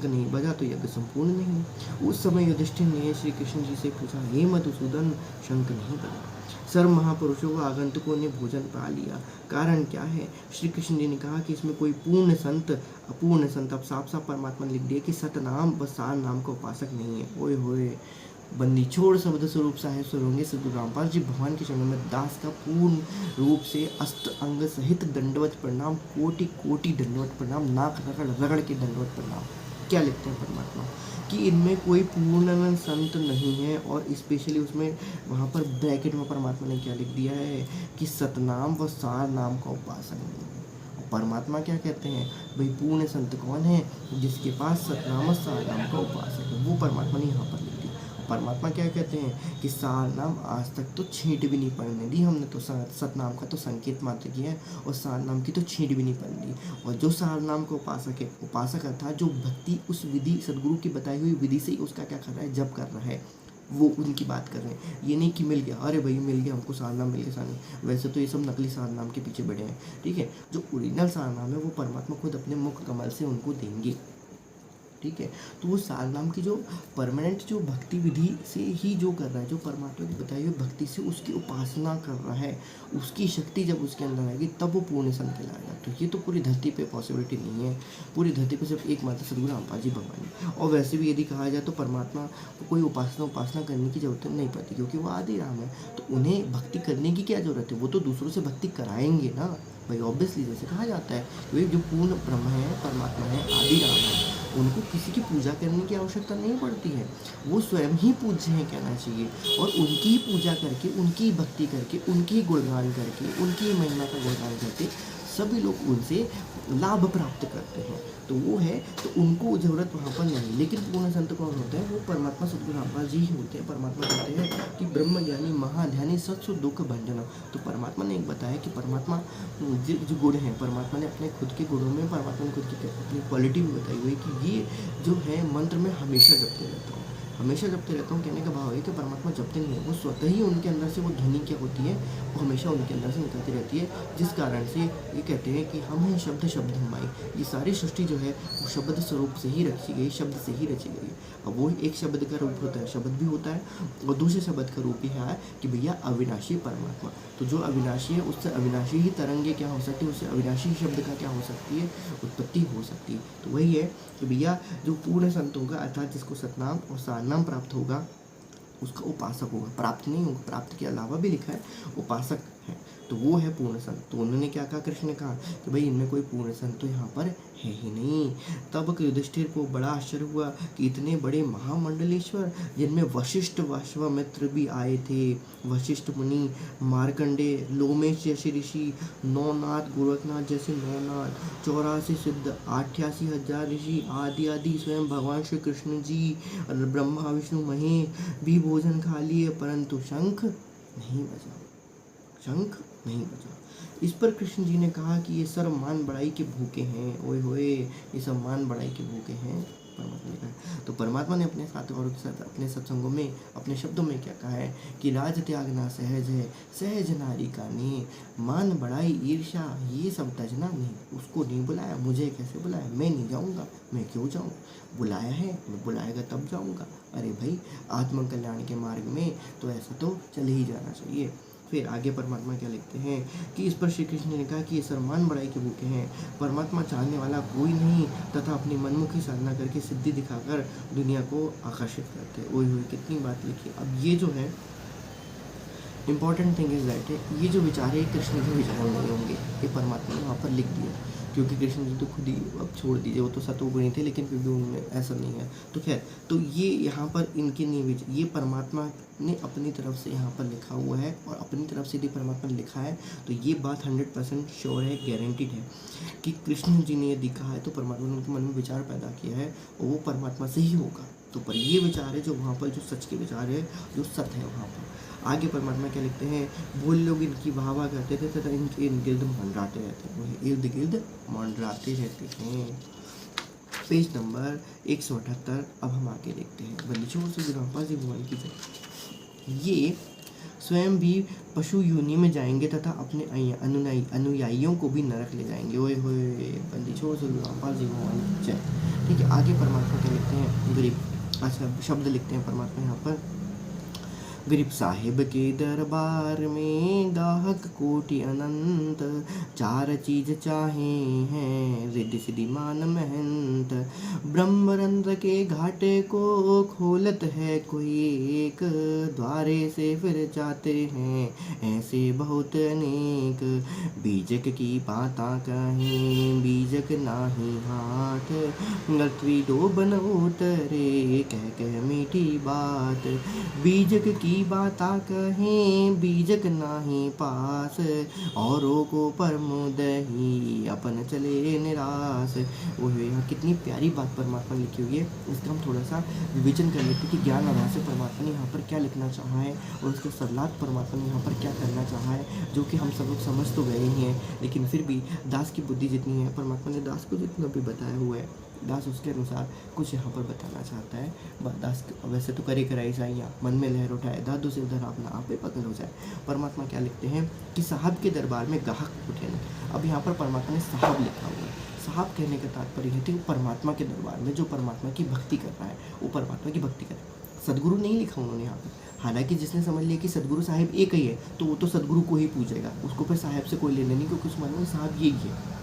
नहीं बजा तो यज्ञ संपूर्ण नहीं। उस समय युधिष्ठिर ने श्री कृष्ण जी से पूछा, हे मधुसूदन, शंख नहीं बजा। सर्व महापुरुषों व आगंतुकों ने भोजन पा लिया, कारण क्या है? श्री कृष्ण जी ने कहा कि इसमें कोई पूर्ण संत अपूर्ण संत, अब साफ साफ परमात्मा ने लिख दिया कि सतनाम व सार नाम का उपासक नहीं है। ओए होए, बंदी छोड़ शब्द स्वरूप साहेब स्वरोंगे सदगुरु रामपाल जी भगवान के चरणों में दास का पूर्ण रूप से अष्ट अंग सहित दंडवत प्रणाम, कोटि कोटि दंडवत प्रणाम, नाक रगड़ रगड़ के दंडवत प्रणाम। क्या लिखते हैं परमात्मा कि इनमें कोई पूर्ण संत नहीं है, और स्पेशली उसमें वहाँ पर ब्रैकेट में परमात्मा ने क्या लिख दिया है कि सतनाम व सार नाम का उपासक नहीं है। परमात्मा क्या कहते हैं, भाई पूर्ण संत कौन है? जिसके पास सतनाम और सार नाम का उपासक है, वो परमात्मा ने यहाँ पर लिख दिया। परमात्मा क्या कहते हैं कि सार नाम आज तक तो छींट भी नहीं पड़ने दी हमने, तो सतनाम का तो संकेत मात्र किया है, और सार नाम की तो छींट भी नहीं पड़ने दी। और जो सार नाम का उपासक है, उपासक अर्थात जो भक्ति उस विधि, सदगुरु की बताई हुई विधि से ही उसका क्या कर रहा है, जब कर रहा है, वो उनकी बात कर रहे हैं। ये नहीं कि मिल गया, अरे भाई मिल गया हमको सार नाम, मिल गया सार नाम, वैसे तो ये सब नकली सार नाम के पीछे बैठे हैं, ठीक है। जो ओरिजिनल सार नाम है वो परमात्मा खुद अपने मुख कमल से उनको देंगे। ठीक है। तो वो साल नाम की जो परमानेंट जो भक्ति विधि से ही जो कर रहा है, जो परमात्मा की बताई हुई भक्ति से उसकी उपासना कर रहा है, उसकी शक्ति जब उसके अंदर आएगी तब वो पूर्ण संत कहलाएगा। तो ये तो पूरी धरती पे पॉसिबिलिटी नहीं है, पूरी धरती पे सिर्फ एकमात्र सदगुरु रामपाल जी भगवान है। और वैसे भी यदि कहा जाए तो परमात्मा को कोई उपासना करने की जरूरत नहीं पड़ती, क्योंकि वो आदि राम है। तो उन्हें भक्ति करने की क्या जरूरत है, वो तो दूसरों से भक्ति कराएंगे ना भाई, ऑब्वियसली। जैसे कहा जाता है वे जो पूर्ण ब्रह्म है, परमात्मा है, आदि राम है, उनको किसी की पूजा करने की आवश्यकता नहीं पड़ती है, वो स्वयं ही पूज्य हैं कहना चाहिए। और उनकी ही पूजा करके, उनकी ही भक्ति करके, उनकी ही गुणगान करके, उनकी ही महिमा का गुणगान करके सभी लोग उनसे लाभ प्राप्त करते हैं। तो वो है, तो उनको ज़रूरत वहाँ पर नहीं। लेकिन पूर्ण संत कौन होते हैं, वो परमात्मा सद्गुरु रामपाल जी ही होते हैं। परमात्मा कहते हैं कि ब्रह्म ज्ञानी महाध्यानी सत्सु दुख भंजन। तो परमात्मा ने एक बताया कि परमात्मा जो गुण है, परमात्मा ने अपने खुद के गुणों में, परमात्मा ने खुद की अपनी क्वालिटी भी बताई हुई है कि ये जो है मंत्र में हमेशा जपते रहता हूँ, हमेशा जपते रहता हूँ। कहने का भाव है कि परमात्मा जपते नहीं है, वो स्वतः ही उनके अंदर से वो ध्वनि क्या होती है, वो हमेशा उनके अंदर से निकलती रहती है। जिस कारण से ये कहते हैं कि हम हैं शब्द शब्द हमारी, ये सारी सृष्टि जो है वो शब्द स्वरूप से ही रची गई, शब्द से ही रची गई। अब वो एक शब्द का रूप होता है, शब्द भी होता है, और दूसरे शब्द का रूप ही है कि भैया अविनाशी परमात्मा। तो जो अविनाशी है उससे अविनाशी ही तरंगे क्या हो सकती है, उससे अविनाशी शब्द का क्या हो सकती है, उत्पत्ति हो सकती है। तो वही है कि भैया जो पूर्ण संत होगा, अर्थात जिसको सतनाम और सारनाम प्राप्त होगा, उसका उपासक होगा। प्राप्त नहीं होगा, प्राप्त के अलावा भी लिखा है उपासक है, तो वो है पूर्ण संत। तो उन्होंने क्या कहा, कृष्ण ने कहा कि भाई इनमें कोई पूर्ण संत तो यहाँ पर है ही नहीं। तब युधिष्ठिर को बड़ा आश्चर्य हुआ कि इतने बड़े महामंडलेश्वर, जिनमें वशिष्ठ विश्वामित्र भी आए थे, वशिष्ठ मुनि, मार्कंडे, लोमेश जैसे ऋषि, नौनाथ, गोरखनाथ जैसे नौनाथ, 84 सिद्ध, 88,000 ऋषि, आदि आदि स्वयं भगवान श्री कृष्ण जी, ब्रह्मा विष्णु महेश भी भोजन खा लिए, परंतु शंख नहीं बजा, शंख नहीं बजा। इस पर कृष्ण जी ने कहा कि ये सब मान बड़ाई के भूखे हैं, ओए होए, ये सब मान बड़ाई के भूखे हैं, परमात्मा ने कहा। तो परमात्मा ने अपने साथ और अपने सत्संगों में, अपने शब्दों में क्या कहा है कि राज त्यागना सहज है, सहज नारी का ने, मान बड़ाई ईर्षा ये सब तजना नहीं। उसको नहीं बुलाया, मुझे कैसे बुलाया, मैं नहीं जाऊँगा, मैं क्यों जाऊँ, बुलाया है, मैं बुलाएगा तब जाऊँगा। अरे भाई, आत्म कल्याण के मार्ग में तो ऐसा तो चले ही जाना चाहिए। फिर आगे परमात्मा क्या लिखते हैं कि इस पर श्री कृष्ण ने कहा कि ये सरमान बड़ाई के भूखे हैं, परमात्मा चाहने वाला कोई नहीं, तथा अपनी मनमुखी साधना करके सिद्धि दिखाकर दुनिया को आकर्षित करते। ओए हुए कितनी बात लिखी। अब ये जो है इंपॉर्टेंट थिंग इज दैट ये जो विचार है कृष्ण के विचार नहीं होंगे, ये परमात्मा ने वहाँ पर लिख दिया, क्योंकि कृष्ण जी तो खुद ही, अब छोड़ दीजिए, वो तो सतोगुणी थे, लेकिन फिर भी उनमें ऐसा नहीं है। तो खैर, तो ये यहाँ पर इनके नहीं, ये परमात्मा ने अपनी तरफ से यहाँ पर लिखा हुआ है, और अपनी तरफ से यदि परमात्मा ने लिखा है तो ये बात 100% श्योर है, गारंटीड है कि कृष्ण जी ने यदि कहा है तो परमात्मा ने उनके मन में विचार पैदा किया है, और वो परमात्मा से ही होगा। तो पर ये विचार है जो वहाँ पर, जो सच के विचार है, जो सत्य है वहाँ पर। आगे परमात्मा क्या लिखते हैं, भूल लोग इनकी वाह वाह करते थे तथा इनके इर्द गिर्द मंडराते रहते हैं, वही इर्द गिर्द मंडराते रहते हैं। Page number 178। अब हम आगे देखते हैं, बंदिशों से रामपाल जी भगवान की जय। ये स्वयं भी पशु योनि में जाएंगे तथा अपने अनुयायियों को भी नरक ले जाएंगे। ओए होए, बंदिशों से रामपाल जी भगवान की जय। ठीक है, आगे परमात्मा क्या लिखते हैं, गरीब, अच्छा शब्द लिखते हैं परमात्मा यहाँ पर, गरीब साहिब के दरबार में गाहक कोटि अनंत, चार चीज चाहे हैं रिद्धि सिद्धि मान महंत, ब्रह्मरंध्र के घाटे को खोलत है कोई एक, द्वारे से फिर जाते हैं ऐसे बहुत अनेक, बीजक की बाता कहें बीजक नाही हाथ, गलती दो बन उतरे कह कह मीठी बात, बीजक की बाता कहें बीजक नाही पास, औरों को परमोदही अपन चले निराश। वो यहाँ कितनी प्यारी बात परमात्मा ने लिखी हुई है, इसका हम थोड़ा सा विवेचन कर लेते कि ज्ञान आधार से परमात्मा ने यहाँ पर क्या लिखना चाहा है, और उसके सरलात परमात्मा ने यहाँ पर क्या करना चाहा है, जो कि हम सब लोग समझ तो गए ही हैं, लेकिन फिर भी दास की बुद्धि जितनी है, परमात्मा ने दास को जितना भी बताया हुआ है दास उसके अनुसार कुछ यहाँ पर बताना चाहता है। दास वैसे तो करे कराई साइयाँ, मन में लहर उठाए, दादू से उधर अपना आप ही पकड़ हो जाए। परमात्मा क्या लिखते हैं कि साहब के दरबार में गाहक उठे न। अब यहाँ पर परमात्मा ने साहब लिखा हुआ है। साहब कहने का तात्पर्य है कि परमात्मा के दरबार में जो परमात्मा की भक्ति कर रहा है वो परमात्मा की भक्ति करे। सदगुरु नहीं लिखा उन्होंने यहाँ पर। हालांकि जिसने समझ लिया कि सदगुरु साहिब एक ही है तो वो तो सदगुरु को ही पूजेगा, उसको फिर साहिब से कोई लेने नहीं, क्योंकि उस मन में साहब यही है।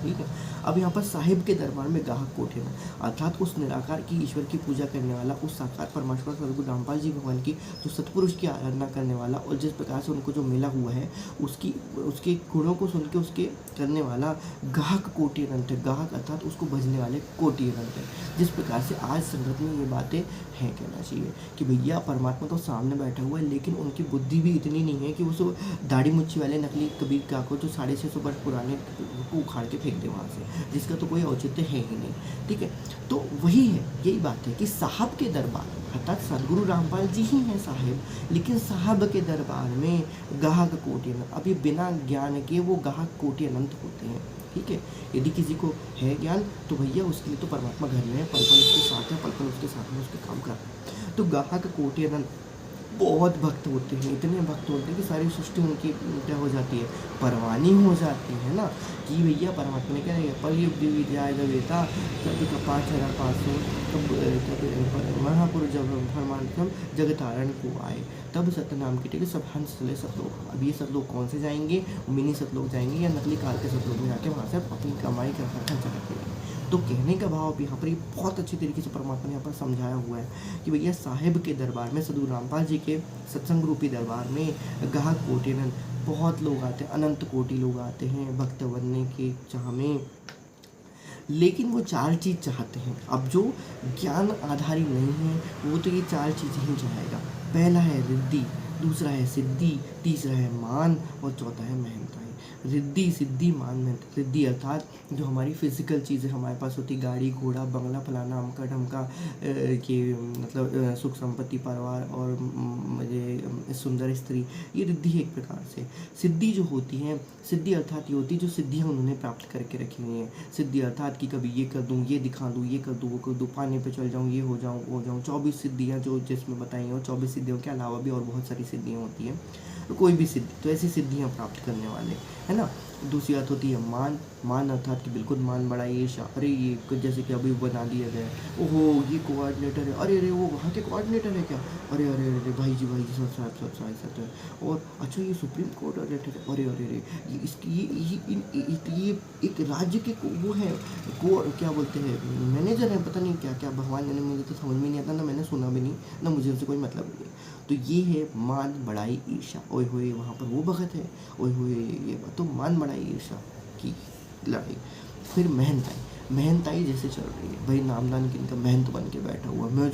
ठीक है। अब यहाँ पर साहिब के दरबार में गाहक कोठे में, अर्थात उस निराकार की ईश्वर की पूजा करने वाला, उस साकार परमेश्वर सदगुरु रामपाल जी भगवान की जो सतपुरुष की आराधना करने वाला और जिस प्रकार से उनको जो मिला हुआ है उसके गुणों को सुन के उसके करने वाला गाहक कोटि अनंत है। गाहक अर्थात उसको भजने वाले कोटि अनंत है। जिस प्रकार से आज संगत में ये बातें हैं, कहना चाहिए कि भैया परमात्मा तो सामने बैठा हुआ है, लेकिन उनकी बुद्धि भी इतनी नहीं है कि उस दाढ़ी मुच्छी वाले नकली कबीर का को जो 650 वर्ष पुराने को उखाड़ के फेंक दे वहाँ से, जिसका तो कोई औचित्य है ही नहीं। ठीक है। तो वही है, यही बात है कि साहब के दरबार अर्थात सदगुरु रामपाल जी ही हैं साहिब, लेकिन साहब के दरबार में गाहक कोटि अनंत। अभी बिना ज्ञान के वो गाहक कोटि अनंत होते हैं। ठीक है। यदि किसी को है ज्ञान तो भैया उसके लिए तो परमात्मा घर में है, पल पल उसके साथ है, पल पल उसके साथ में उसके काम कर रहे हैं। तो गाहक कोटि अनंत बहुत भक्त होते हैं, इतने भक्त होते हैं कि सारी सृष्टि उनकी क्या हो जाती है, परवानी हो जाती है ना, कि भैया परमात्मा ने क्या है, पल युग दिव्य जब वेता तब कपाट हरा पासो तब महापुरुष जब फरमान तब जगतारण को आए, तब सत्यनाम की टिकट सब हंस चले सतलोक। अब ये सतलोक कौन से जाएंगे, मिनी सतलोक जाएंगे या नकली काल के सतलोक में जाके वहाँ से अपनी कमाई कर खर्चा करते हैं। तो कहने का भाव यहाँ पर ये बहुत अच्छी तरीके से परमात्मा ने यहाँ पर समझाया हुआ है कि भैया साहिब के दरबार में, सदगुरु रामपाल जी के सत्संग रूपी दरबार में गाहक कोटि अनंत बहुत लोग आते हैं, अनंत कोटि लोग आते हैं भक्त बनने के चाह में। लेकिन वो 4 चीज़ चाहते हैं। अब जो ज्ञान आधारित नहीं है वो तो ये 4 चीज़ें ही चाहेगा। पहला है रिद्धि, दूसरा है सिद्धि, तीसरा है मान और चौथा है मेहनताई। रिद्धि सिद्धि मान मेहनत। रिद्धि अर्थात जो हमारी फिजिकल चीज़ें हमारे पास होती, गाड़ी घोड़ा बंगला फलाना अमका ढमका कि मतलब सुख संपत्ति परिवार और मुझे सुंदर स्त्री, ये रिद्धि है एक प्रकार से। सिद्धि जो होती है, सिद्धि अर्थात ये होती है जो सिद्धियाँ उन्होंने प्राप्त करके रखी हुई हैं। सिद्धि अर्थात कि कभी ये कर दूँ, ये दिखा दूँ, ये कर दूँ, वो कर दूँ, पानी पे चल जाऊँ, ये हो जाऊँ, वो जाऊँ। 24 सिद्धियाँ जो जिसमें बताई हैं, और 24 सिद्धियों के अलावा भी और बहुत सारी सिद्धियाँ होती हैं। तो कोई भी सिद्धि, तो ऐसी सिद्धियाँ प्राप्त करने वाले, है ना। दूसरी बात होती है मान। मान अर्थात कि बिल्कुल मान बड़ा ईर्ष्या, अरे ये जैसे कि अभी बना दिया गया है, ओहो ये कोऑर्डिनेटर है, अरे अरे वो वहाँ के कोऑर्डिनेटर है क्या, अरे अरे अरे भाई जी सब साहब है, और अच्छा ये सुप्रीम कोर्ट ऑर्डिनेटर है, अरे अरे अरे ये इसकी ये एक राज्य के वो है, को क्या बोलते हैं, मैनेजर है, पता नहीं क्या क्या, भगवान जाने, मुझे तो समझ में नहीं आता, ना मैंने सुना भी नहीं, ना मुझे उनसे कोई मतलब नहीं। तो ये है मान बड़ाई ईर्ष्या। ओए होए वहाँ पर वो भगत है, ओए होए ये बात, तो मान बड़ाई ईर्ष्या की लड़ाई। फिर मेहनताई, मेहनताई जैसे चल रही है, भाई नामदान किनका मेहनत बन के बैठा हुआ, मैं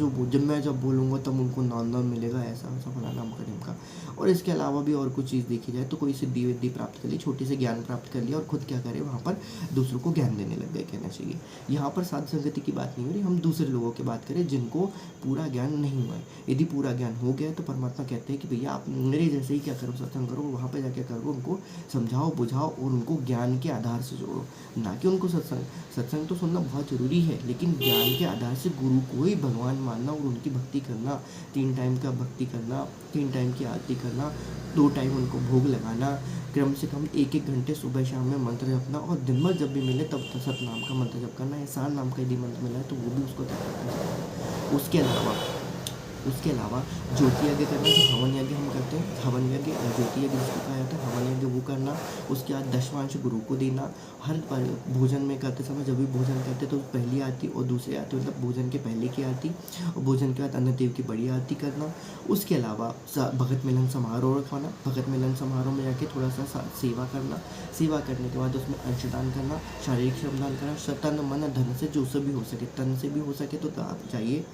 जब बोलूँगा तब उनको नामदान मिलेगा, ऐसा ऐसा फला नाम का ढिमका। और इसके अलावा भी और कुछ चीज़ देखी जाए तो कोई सिद्धि विद्धि प्राप्त कर ली, छोटी से ज्ञान प्राप्त कर लिया, और खुद क्या करे वहाँ पर दूसरों को ज्ञान देने लग गए, कहना चाहिए। यहाँ पर साध संगति की बात नहीं हो रही, हम दूसरे लोगों की बात करें जिनको पूरा ज्ञान नहीं हुआ है। यदि पूरा ज्ञान हो गया तो परमात्मा कहते हैं कि भैया आप मेरे जैसे ही क्या करो, सत्संग करो, वहाँ पर जाके करो, उनको समझाओ बुझाओ और उनको ज्ञान के आधार से जोड़ो, ना कि उनको सत्संग तो सुनना बहुत ज़रूरी है, लेकिन ज्ञान के आधार से गुरु को ही भगवान मानना और उनकी भक्ति करना, 3 टाइम का भक्ति करना, 3 टाइम की आरती करना, 2 टाइम उनको भोग लगाना, क्रम से कम 1-1 घंटे सुबह शाम में मंत्र जपना, और दिन भर जब भी मिले तब सतनाम का मंत्र जप करना, या सार नाम का यदि मंत्र मिला है तो वो भी उसको जप करना। उसके अलावा ज्योति यज्ञ करना, जो हवन यज्ञ हम करते हैं, हवन यज्ञ ज्योति यज्ञ जिसको कहा जाता है, हवन यज्ञ वो करना। उसके बाद दशमांश गुरु को देना। हर भोजन में करते समय जब भी भोजन करते तो पहली आरती और दूसरी आरती, मतलब भोजन के पहले की आरती और भोजन के बाद अन्न देव की बड़ी आरती करना। उसके अलावा भगत मिलन समारोह रखवाना, भगत मिलन समारोह में जाके थोड़ा सा सेवा करना, सेवा करने के बाद उसमें अंशदान करना, शारीरिक श्रमदान करना, तन मन धन से जो से भी हो सके, तन से भी हो सके तो आप चाहिए,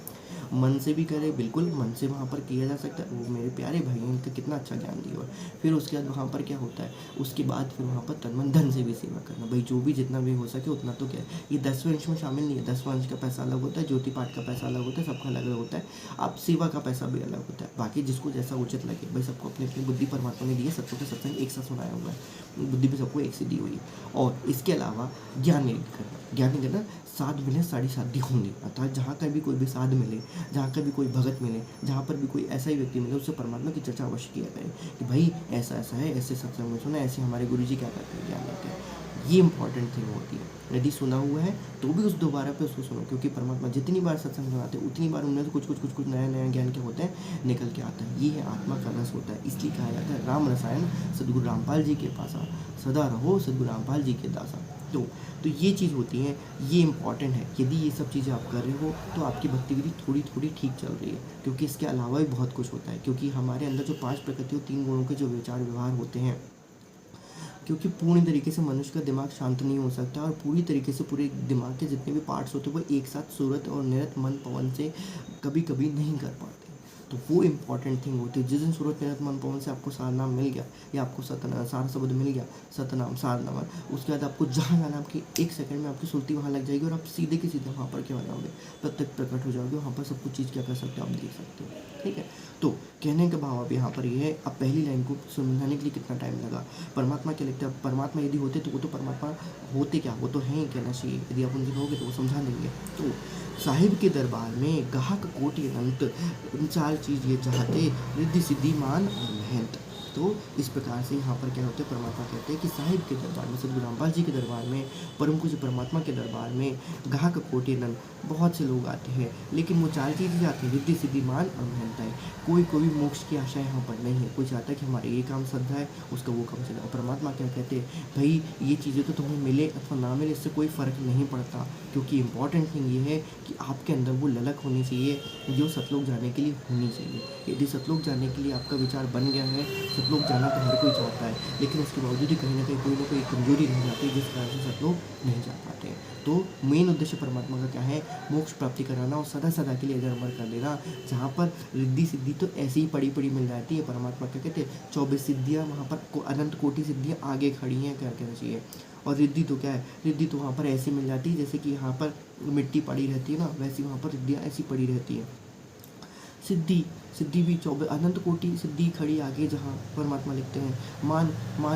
मन से भी करे, बिल्कुल मन से वहाँ पर किया जा सकता है। वो मेरे प्यारे भाई हैं, इनका कितना अच्छा ज्ञान दिया। और फिर उसके बाद वहाँ पर क्या होता है, उसके बाद फिर वहाँ पर तन मन धन से भी सेवा करना, भाई जो भी जितना भी हो सके उतना। तो क्या है, ये 10 वंश में शामिल नहीं है, 10 वंश का पैसा अलग होता है, ज्योति पाठ का पैसा अलग होता है, सबका अलग अलग होता है, आप सेवा का पैसा भी अलग होता है। बाकी जिसको जैसा उचित लगे, भाई सबको अपनी अपनी बुद्धि परमात्मा ने दी है, सबको तो सत्संग एक साथ सुनाया हुआ है, बुद्धि भी सबको एक से दी हुई है। और इसके अलावा ज्ञान नहीं करना, ज्ञान नहीं करना, साध मिले साड़ी साधी होंगे, अर्थात जहाँ का भी कोई भी साध मिले, जहाँ का भी कोई भगत मिले, जहाँ पर भी कोई ऐसा ही व्यक्ति मिले, उससे परमात्मा की चर्चा अवश्य किया करें कि भाई ऐसा ऐसा है, ऐसे सत्संग में सुना, ऐसे हमारे गुरु जी क्या करते हैं, ज्ञान देते हैं। ये इंपॉर्टेंट थिंग होती है। यदि सुना हुआ है तो भी उस दोबारा पे उसको सुनो, क्योंकि परमात्मा जितनी बार सत्संग सुनाते हैं उतनी बार उनमें से कुछ नया नया ज्ञान क्या होता है निकल के आता है। ये है आत्मा का रस होता है, इसलिए कहा जाता है राम रसायन सदगुरु रामपाल जी के पास सदा रहो सदगुरु रामपाल जी के दासा। तो ये चीज़ होती है, ये इंपॉर्टेंट है। यदि ये सब चीज़ें आप कर रहे हो तो आपकी भक्ति विधि थोड़ी थोड़ी ठीक चल रही है, क्योंकि इसके अलावा भी बहुत कुछ होता है। क्योंकि हमारे अंदर जो 5 प्रकृतियों 3 गुणों के जो विचार व्यवहार होते हैं, क्योंकि पूर्ण तरीके से मनुष्य का दिमाग शांत नहीं हो सकता, और पूरी तरीके से पूरे दिमाग के जितने भी पार्ट्स होते हैं वो एक साथ सूरत और निरत मन पवन से कभी कभी नहीं कर पाते। तो वो इम्पॉर्टेंट थिंग होती है। जिस दिन सूरत निरत मन पवन से आपको सार नाम मिल गया, या आपको सार शब्द मिल गया, सतनाम सार नाम, उसके बाद आपको जहाँ जाना आपकी 1 सेकंड में आपकी सुरती वहाँ लग जाएगी, और आप सीधे के सीधे वहाँ पर क्या हो जाओगे, प्रत्यक्ष प्रकट हो जाओगे। वहाँ पर सब कुछ चीज़ क्या कर सकते हो आप देख सकते हो। ठीक है, तो कहने का भाव अब यहाँ पर ये है, अब पहली लाइन को समझाने के लिए कितना टाइम लगा। परमात्मा क्या लगता है, परमात्मा यदि होते तो वो तो परमात्मा होते क्या, वो तो हैं ही कहना चाहिए। यदि आप उनसे कहोगे तो वो समझा देंगे। तो साहिब के दरबार में गाहक कोटि अनंत, 4 चीज़ ये चाहते, रिद्धि सिद्धि मान और मेहनत। तो इस प्रकार से यहाँ पर क्या होता है, परमात्मा कहते हैं कि साहिब के दरबार में, सदगुरु रामपाल जी के दरबार में, परम पूज्य परमात्मा के दरबार में गाहक कोटि अनंत, बहुत से लोग आते हैं, लेकिन वो 4 चीज़ें आती हैं, रिद्धि सिद्धि मान और मेहनत है। कोई मोक्ष की आशा यहाँ पर नहीं है। कोई चाहता है कि हमारे ये काम श्रद्धा है, उसका वो काम चले। और परमात्मा क्या कहते हैं, भाई ये चीज़ें तो तुम्हें मिले अथवा ना मिले, इससे कोई फ़र्क नहीं पड़ता, क्योंकि इंपॉर्टेंट थिंग ये है कि आपके अंदर वो ललक होनी चाहिए जो सतलोक जाने के लिए होनी चाहिए। यदि सतलोक जाने के लिए आपका विचार बन गया है, सतलोक जाना तो हर कोई चाहता है, लेकिन उसके बावजूद ही कहीं ना कोई कमजोरी रह जाती है, जिस कारण से सतलोक नहीं जा पाते। तो मेन उद्देश्य परमात्मा का क्या है, मोक्ष प्राप्ति कराना और सदा सदा के लिए अजर अमर कर देना। जहाँ पर रिद्धि सिद्धि तो ऐसे ही पड़ी पड़ी मिल जाती है। परमात्मा क्या कहते हैं, 24 सिद्धियाँ वहाँ पर अनंत कोटि सिद्धियाँ आगे खड़ी हैं, क्या कहना चाहिए। और रिद्धि तो क्या है, रिद्धि तो वहाँ पर ऐसी मिल जाती है जैसे कि यहाँ पर मिट्टी पड़ी रहती है ना, वैसी वहाँ पर रिद्धियाँ ऐसी पड़ी रहती है। सिद्धि भी 24 अनंत कोटि सिद्धि खड़ी आगे, जहाँ परमात्मा लिखते हैं मान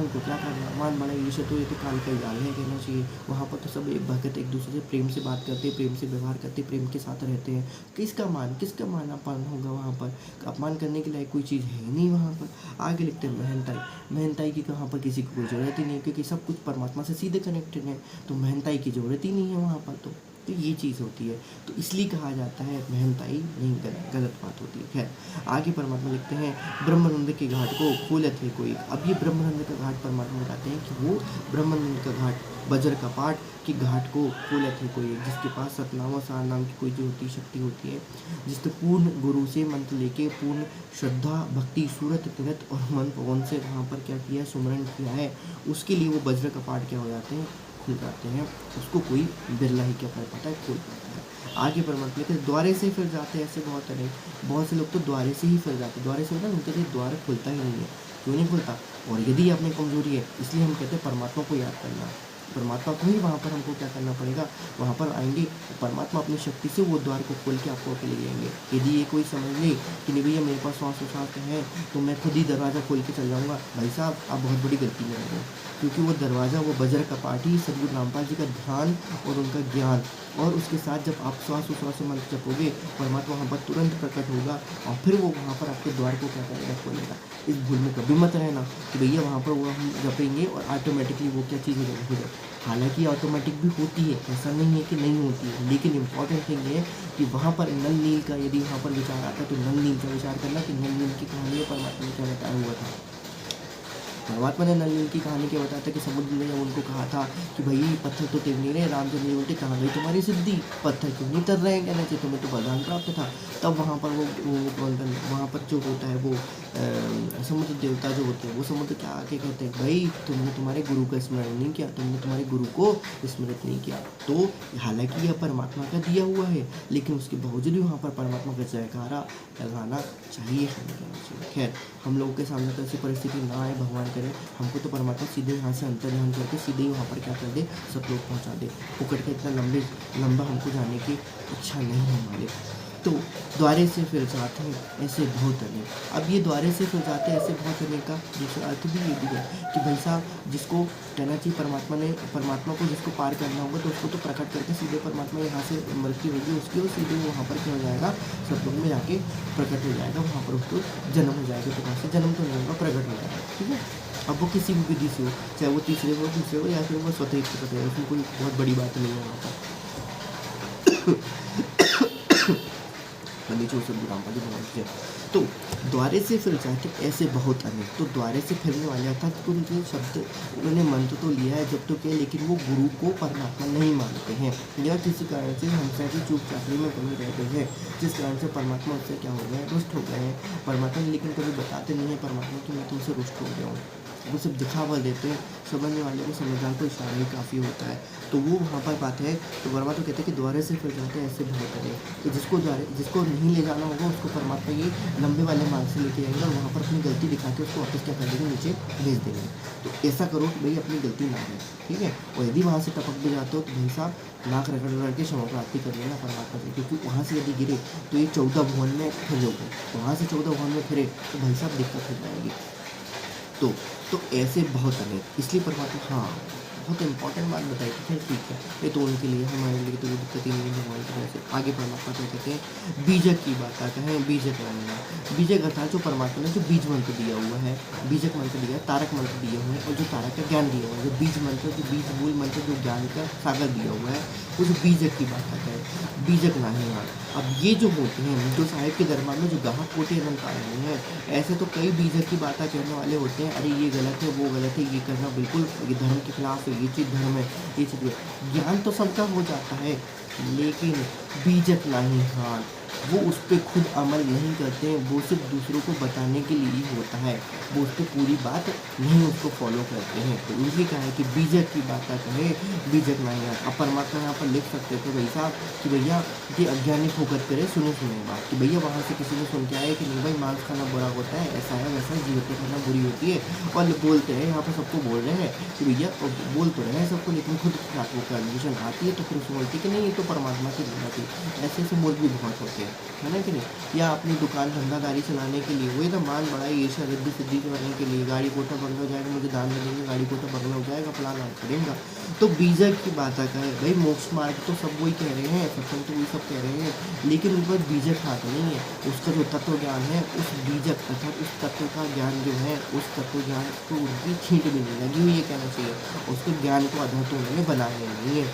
को क्या करना, मान बड़ा ईश्वर तो ये तो काल का जाल है कहना चाहिए। वहाँ पर तो सब एक भगत एक दूसरे से प्रेम से बात करते, प्रेम से व्यवहार करते, प्रेम के साथ रहते हैं। किसका मान अपमान होगा, वहाँ पर अपमान करने के लायक कोई चीज़ है ही नहीं। वहाँ पर आगे लिखते हैं मेहनताई की कहाँ पर किसी को कोई ज़रूरत ही नहीं है, क्योंकि सब कुछ परमात्मा से सीधे कनेक्टेड है, तो मेहनताई की ज़रूरत ही नहीं है वहाँ पर। तो ये चीज़ होती है, तो इसलिए कहा जाता है मेहनताई नहीं, गलत बात होती है। खैर आगे परमात्मा लिखते हैं, ब्रह्मानंद के घाट को खोलत है कोई। अब ये ब्रह्मानंद का घाट परमात्मा बताते हैं कि वो ब्रह्मानंद का घाट, वज्र का पाठ के घाट को खोलत है कोई, जिसके पास सतनाम और सार नाम की कोई जो होती शक्ति होती है, जिसने पूर्ण गुरु से मंत्र लेके पूर्ण श्रद्धा भक्ति सूरत तीरथ और मन पवन से वहाँ पर क्या किया, सुमरण किया है, उसके लिए वो वज्र का पाठ क्या हो जाते हैं, खुल जाते हैं। उसको कोई बिरला ही क्या कर पाता है, खोल पाता है। आगे परमात्मा के द्वारे से फिर जाते हैं, ऐसे बहुत से लोग तो द्वारे से ही फिर जाते हैं। द्वारे से मतलब उनके लिए द्वार खुलता ही नहीं है। क्यों नहीं खुलता, और यदि आप में कमजोरी है, इसलिए हम कहते हैं परमात्मा को याद करना, परमात्मा को ही वहाँ पर हमको क्या करना पड़ेगा, वहाँ पर आएंगे परमात्मा अपनी शक्ति से वो द्वार को खोल के आपको अकेले जाएंगे। यदि ये कोई समझ ले कि नहीं भैया मेरे पास श्वास है तो मैं खुद ही दरवाज़ा खोल के चल जाऊँगा, भाई साहब आप बहुत बड़ी गलती कर रहे हो। क्योंकि वो दरवाज़ा, वो वज्र का पाठ ही सदगुरु रामपाल जी का ध्यान और उनका ज्ञान, और उसके साथ जब आप श्वास से मंत्र जपोगे, परमात्मा वहाँ पर तुरंत प्रकट होगा, और फिर वो वहाँ पर आपके द्वार को क्या करेगा, खोलेगा। इस भूल में कभी मत रहना कि भैया वहाँ पर वो हम जपेंगे और ऑटोमेटिकली वो क्या चीज़ हो जाए। हालांकि ऑटोमेटिक भी होती है, ऐसा नहीं है कि नहीं होती है, लेकिन इम्पॉर्टेंट थिंग ये है कि वहाँ पर नल नील का यदि वहाँ पर विचार आता है तो नल नील का विचार करना कि नल नील की कहानी परमात्मा ने क्या बताया हुआ था। परमात्मा ने नल नील की कहानी क्या बताया था कि समुद्र ने जब उनको कहा था कि भाई पत्थर तो तिर नहीं रहे, रामचंद्र जी बोलते कहाँ गई तुम्हारी सिद्धि, पत्थर क्यों नहीं तर रहे हैं, कहना चाहिए तुम्हें तो वरदान प्राप्त था। तब वहाँ पर वो वहाँ पर जो होता है वो समुद्र देवता जो होते हैं, वो समुद्र क्या आके कहते हैं, भाई तुमने तुम्हारे गुरु का स्मरण नहीं किया, तुमने तुम्हारे गुरु को स्मृत नहीं किया। तो हालांकि यह परमात्मा का दिया हुआ है, लेकिन उसके बावजूद भी वहाँ पर परमात्मा का जयकारा लगाना चाहिए, हमें कहना चाहिए। खैर हम लोगों के सामने तो ऐसी परिस्थिति ना आए, भगवान करे, हमको तो परमात्मा सीधे यहाँ से अंतर ध्यान करके सीधे ही वहाँ पर क्या कर दे, सब लोग पहुँचा दे। फुकट का इतना लंबा हमको जाने की इच्छा नहीं है हमारे। तो द्वारे से फिर जाते हैं ऐसे बहुत अनेक। अब ये द्वारे से फिर जाते हैं ऐसे बहुत अनेक का दूसरा अर्थ भी ये भी है कि भाई साहब जिसको कहना चाहिए परमात्मा को जिसको पार करना होगा तो उसको तो प्रकट करके सीधे परमात्मा यहाँ से मृत्यु होगी उसकी और सीधे वहाँ पर क्या हो जाएगा, सतयुग में जाके प्रकट हो जाएगा, वहाँ पर उसको जन्म हो जाएगा। तो वहाँ से जन्म तो नहीं होगा, प्रकट हो जाएगा। ठीक है, अब वो किसी भी विधि से हो, चाहे वो तीसरे हो दूसरे हो या फिर वो स्वतः ही प्रकट है, उसमें कोई बहुत बड़ी बात नहीं है वहाँ पर। रामपाल जी भगवान की। तो द्वारे से फिर जाके ऐसे बहुत अनेक, तो द्वारे से फिरने वाले अर्थात उनके शब्द उन्होंने मंत्र तो लिया है जब तो क्या, लेकिन वो गुरु को परमात्मा नहीं मानते हैं या किसी कारण से हमसे की चूक चाकरी में बने रहते हैं, जिस कारण से परमात्मा उससे क्या हो गए, रुष्ट हो गए हैं परमात्मा, लेकिन कभी बताते नहीं है परमात्मा कि मैं तुमसे रुष्ट हो गया हूँ। वो सब दिखावा देते हैं, समझने वाले को समझदार को इशारा ही काफ़ी होता है। तो वो वहाँ पर बात है। तो वर्मा तो कहते हैं कि द्वारे से फिर जाते हैं ऐसे बहुत है कि जिसको नहीं ले जाना होगा उसको परमात्मा ये लंबे वाले मार्ग से लेके जाएंगे और वहाँ पर अपनी गलती दिखा के उसको वापस क्या कर देंगे, नीचे भेज देंगे। तो ऐसा करो कि भाई अपनी गलती ना हो, ठीक है। और यदि वहाँ से टपक भी जाते हो तो भाई साहब नाक रगड़ रगड़ के क्षमा प्राप्ति कर लेना परमात्मा से, क्योंकि वहाँ से यदि गिरे तो ये 14 भुवन में फिर लोगे, वहाँ से 14 भुवन में फिरे तो भाई साहब दिक्कत हो जाएगी। तो ऐसे बहुत अनेक, इसलिए परमात्मा हाँ बहुत इंपॉर्टेंट बात बताई थी। फिर ठीक है, ये तो उनके लिए, हमारे लिए तो दिक्कत ही नहीं है भगवान की वजह से। आगे परमात्मा क्या कहते हैं, बीजक की बात आता है। बीजक लाना, बीजक अर्थात जो परमात्मा ने जो बीज मंत्र दिया हुआ है, बीजक मंत्र दिया है, तारक मंत्र दिए हुए हैं और जो तारक का ज्ञान दिया हुआ है, जो बीज मंत्र, जो बीज मूल मंत्र, जो ज्ञान का सागर दिया हुआ है, वो जो बीजक की बात आता है, बीजक नहीं है। अब ये जो होते हैं, जो साहिब के दरबार में जो गाहक कोटि अलंकार हैं, ऐसे तो कई बीजक की बातें कहने वाले होते हैं, अरे ये गलत है, वो गलत है, ये करना बिल्कुल ये धर्म के खिलाफ है, ये चीज़ धर्म है, ये चीज़ है। ज्ञान तो सबका हो जाता है, लेकिन बीजक नहीं, हाँ वो उस पर खुद अमल नहीं करते हैं, वो सिर्फ दूसरों को बताने के लिए ही होता है, वो उस पर पूरी बात नहीं उसको फॉलो करते हैं। तो उनकी कहा है कि बीजक की बात कहे, बीजक नहीं है। अब परमात्मा यहाँ पर लिख सकते थे भाई साहब कि भैया ये अज्ञानी फोकस करे, सुने बात कि भैया वहाँ से किसी ने सुन के आए कि नहीं भाई मांस खाना बुरा होता है, ऐसा है वैसा है, जीवित खाना बुरी होती है, और बोलते हैं यहाँ पर सबको बोल रहे हैं कि भैया बोल तो रहे हैं सबको, लेकिन खुद साथ वो कंडीशन आती है तो फिर उसको बोलती है कि नहीं ये तो परमात्मा की बात है। ऐसे ऐसे बोल भी बहुत होते हैं, है ना कि नहीं। या अपनी दुकान धंधादारी चलाने के लिए वही तो मान बढ़ाई ईर्ष्या रिद्धि सिद्धि करने के लिए, गाड़ी कोटा बंगला हो जाएगा, मुझे दान दे देंगे, गाड़ी कोटा बंगला हो जाएगा, फलाना करेंगे। तो बीजक की बात आता है, भाई मोक्ष मार्ग तो सब वही कह रहे हैं, सत्संग तो वही सब कह रहे हैं, लेकिन उन पर बीजक हाथ नहीं है। उसका जो तत्व ज्ञान है, उस बीजक अर्थात उस तत्व का ज्ञान जो है, उस तत्व ज्ञान को उनकी छींट भी नहीं लगी हुई, ये कहना चाहिए। उसके ज्ञान को आधार तो उन्होंने बनाया नहीं है।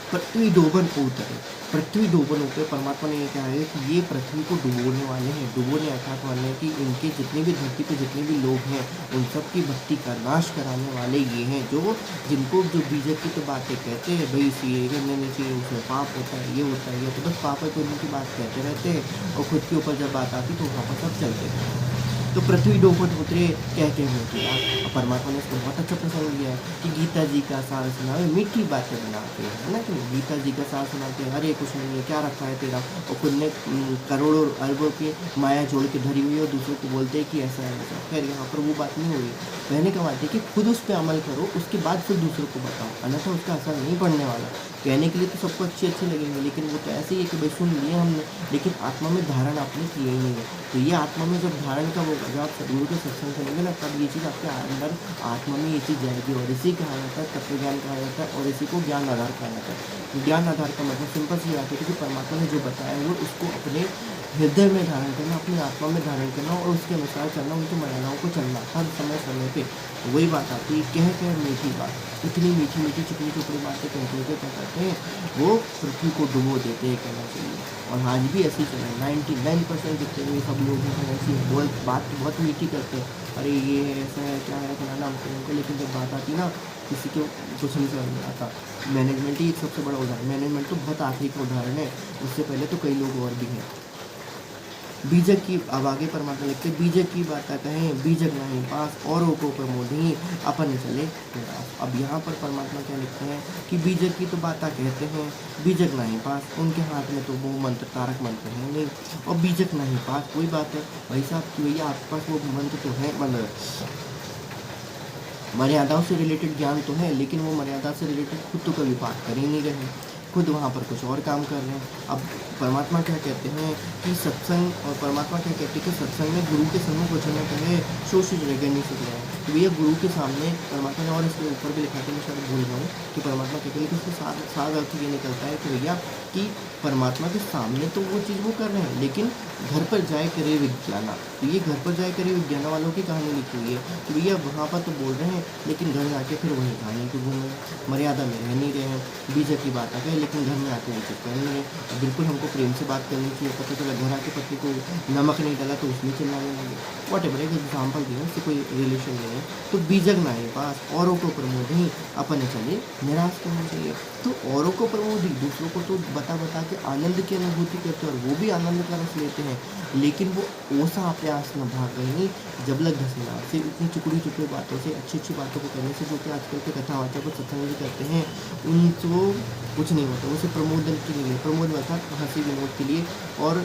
पृथ्वी डोबन को उतरे, पृथ्वी डोबन होकर परमात्मा ने ये कहा है कि ये पृथ्वी को डुबोने वाले हैं। डुबोने अर्थात वाले हैं कि इनके जितने भी धरती पे जितने भी लोग हैं उन सब की भक्ति का नाश कराने वाले ये हैं, जो जिनको जो बीजक की तो बातें कहते हैं, भाई ये करने नहीं चाहिए, उसमें पाप होता है, ये होता है, ये तो बस पाप है, तो उनकी बात कहते रहते हैं और खुद के ऊपर जब बात आती तो वहाँ पर सब चलते हैं। तो पृथ्वी डोबन उतरे कहते हैं कि यार परमात्मा ने इसको बहुत अच्छा प्रसंग लिया है कि गीता जी का सार सुनावे, मीठी बातें बनाते हैं, है ना कि गीता जी का सार सुनाते हैं, अरे कुछ नहीं है, क्या रखा है तेरा, और खुद ने करोड़ों अरबों की माया जोड़ के धरी हुई है और दूसरों को बोलते हैं कि ऐसा है ऐसा। खैर यहाँ पर वो बात नहीं हो रही, कहने का बात है कि खुद उस पर अमल करो, उसके बाद फिर दूसरों को बताओ, अन्यथा उसका असर नहीं पड़ने वाला। कहने के लिए तो सबको अच्छे लगेंगे, लेकिन वो तो ऐसे ही है कि भाई सुन लिए हमने, लेकिन आत्मा में धारण आपने किए ही नहीं है। तो ये आत्मा में जब धारण का वो जब आप सदगुरु के सत्संग करेंगे ना, तब ये चीज़ आपके अंदर आत्मा में ये चीज़ जाएगी, और इसी कहा जाता है तत्व ज्ञान कहा जाता है, और इसी को ज्ञान आधार कहा जाता है। ज्ञान आधार का मतलब सिंपल सी बात है कि परमात्मा ने जो बताया वो उसको अपने हृदय में धारण करना, अपनी आत्मा में धारण करना और उसके अनुसार चलना, उनकी मर्यादाओं को चलना हर समय पे। वही बात आती है, कह मीठी बात, इतनी मीठी मीठी चिकनी चुपड़ी बातें कहते हुए क्या कहते हैं, वो पृथ्वी को डुबो देते हैं, कहना चाहिए। और आज भी ऐसी चल रहा है, 99% जितने भी सब लोग हैं ऐसी बात बहुत मीठी करते हैं, अरे ये है ऐसा है क्या है फलाना हमको, लेकिन जब बात आती ना किसी को कुछ नहीं समझ में आता। मैनेजमेंट ही एक सबसे बड़ा उदाहरण, मैनेजमेंट तो बहुत आखिरी का उदाहरण है, उससे पहले तो कई लोग और भी हैं। बीजक की, अब आगे परमात्मा लिखते बीजक की बात कहें, बीजक नहीं पास औरों को प्रमोदी अपन चले। अब यहाँ पर परमात्मा क्या लिखते हैं कि बीजक की तो बातें कहते हैं, बीजक नहीं पास, उनके हाथ में तो वो मंत्र तारक मंत्र है नहीं, और बीजक नहीं पास कोई बात है भाई साहब कि भैया आपके पास वो मंत्र तो है, मतलब मर्यादाओं से रिलेटेड ज्ञान तो है, लेकिन वो मर्यादा से रिलेटेड खुद तो कभी बात कर ही नहीं रहे, खुद वहाँ पर कुछ और काम कर रहे हैं। अब परमात्मा क्या कहते हैं कि सत्संग, और परमात्मा क्या कहते हैं कि सत्संग में गुरु के सम्मुख वचन कहे सो शुद्ध रह नहीं सकते हैं। तो भैया गुरु के सामने परमात्मा ने, और इसके ऊपर भी लिखा था, मैं शायद भूल गया हूँ कि परमात्मा कहते हैं, लेकिन उसका सार अर्थ ये निकलता है कि भैया कि परमात्मा के सामने तो वो चीज़ वो कर रहे हैं, लेकिन घर पर जाए करे विज्ञाना। तो ये घर पर जाए करे विज्ञाना वालों की कहानी लिखी हुई है कि भैया वहाँ पर तो बोल रहे हैं, लेकिन घर में आके फिर वही कहानी को घूम रहे हैं, मर्यादा में रह नहीं रहे हैं। बीजा की बात आ गई, लेकिन घर में आके वो चीज़ कर नहीं है। अब बिल्कुल हमको प्रेम से बात करनी चाहिए, पता चला घर आके पत्नी को नमक नहीं डाला तो उसमें चिल्लाने लगे। वॉट एवर, एक एग्जाम्पल दिया, उससे कोई रिलेशन नहीं है। तो बीजक ना है पास, औरों को प्रमोद ही अपने चले निराश करना चाहिए। तो औरों को प्रमोद ही, दूसरों को तो बता बता के आनंद की अनुभूति करते हैं, और वो भी आनंद का रस लेते हैं, लेकिन वो ओसा प्यास न भाग नहीं जब लग घसीना। सिर्फ इतनी टुकड़ी टुकड़ी बातों से, अच्छी अच्छी बातों को करने से, जो कि आजकल के कथावाचक को सत्संग भी करते हैं, उनको कुछ नहीं होता। वो सिर्फ प्रमोदन के लिए, प्रमोद अर्थात हंसी विनोद के लिए, और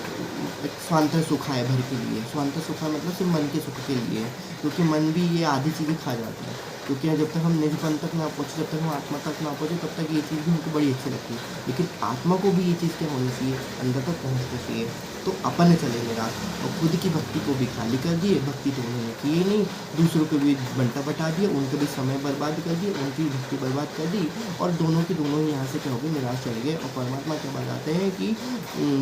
स्वांत सुखाय भर के लिए। स्वांत सुखाय मतलब सिर्फ मन के सुख के लिए, क्योंकि मन भी ये आधी चीज़ें खा जाता है। क्योंकि जब तक हम निजपन तक ना पहुँचे, जब तक हम आत्मा तक ना पहुँचे, तब तक ये चीज़ भी हमको बड़ी अच्छी लगती है, लेकिन आत्मा को भी ये चीज़ क्या होनी चाहिए, अंदर तक पहुँचनी चाहिए। तो अपन चले मेरा, और खुद की भक्ति को भी खाली कर दिए, भक्ति तो उन्होंने की ही नहीं, दूसरों को भी बंटा बटा दिया, उनका भी समय बर्बाद कर दिया, उनकी भक्ति बर्बाद कर दी, और दोनों की दोनों ही यहाँ से क्या हो गए, निराश चले गए। और परमात्मा क्या बताते हैं कि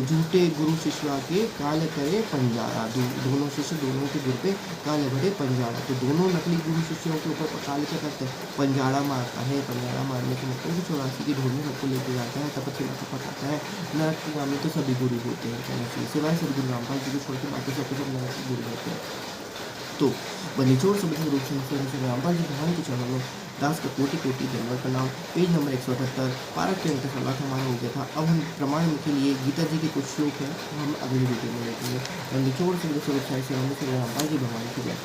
झूठे गुरु शिष्य के काल करे पंजारा। दोनों शिष्य दोनों के गुरु पे काल भरे पंजारा। तो दोनों नकली गुरु शिष्यों के ऊपर काल क्या करते हैं, पंजारा मारता है। पंजारा मारने के मतलब 84 की ढोल में सबको लेके जाता है, तपस्या का पकाता है। नरक के गामी तो सभी गुरु होते हैं, कहना चाहिए, सिवाय सदगुरु रामपाल जी को छोड़ के बाकी सब नरक के गुरु होते हैं। तो बनिचोड़ सभी रूप से रामपाल जी भगवान के चरणों में दास का कोटि कोटि धन्यवाद प्रणाम। पेज नंबर 178, पारक के अंक सलाह हमारा हो गया था। अब हम प्रमाण के लिए गीता जी के कुछ श्लोक हैं, हम अगली वीडियो में देखेंगे। बनिचोड़ से रामपाल जी भगवान की जय।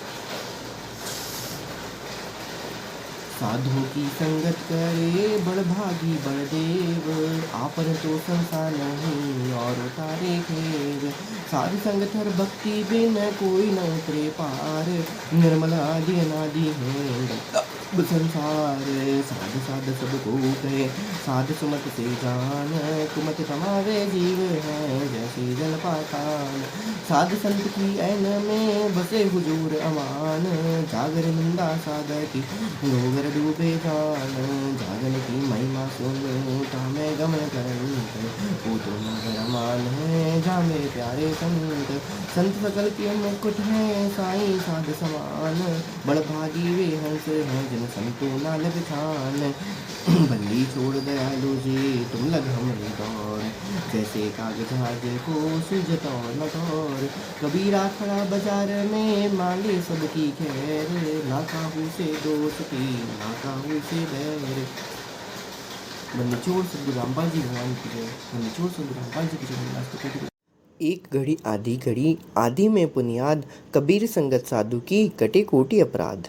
साधु की संगत करे बड़ भागी बड़ देव, आपन तो संसार नहीं और उतारे खेव। साधु संगत हर भक्ति बिन कोई न उतरे पार, निर्मल आदि अनादि है संसार। साध साध सबको कहे, साध सुमत से जान, कुमत कमावे जीव है जैसे जल पातान। साध संत की ऐन में बसे हुजूर अमान, जागर निंदा सागर की गोगर डूबे जान। जागन की महिमा सुन तामे गमन करंत, वो तो नगर अमान है जा मेरे प्यारे संत। संत सकल के मुकुट है साईं साध समान, बड़ भागी वे हंस हैं जिन संतो ना लग छान। बंदी छोड़ दयालु जी तुम लग हमरी दौर, जैसे कागजाज को सुझत और न तौर। कबीरा खड़ा बाजार में मांगे सबकी खैर, ना काहू से दोस्ती ना काहू से बैर। बंदीछोड़ सद्गुरु रामपाल जी भगवान की जय। बंदीछोड़ सद्गुरु रामपाल जी की जय। एक घड़ी आधी घड़ी आदि में बुनियाद, कबीर संगत साधु की कटे कोटि अपराध।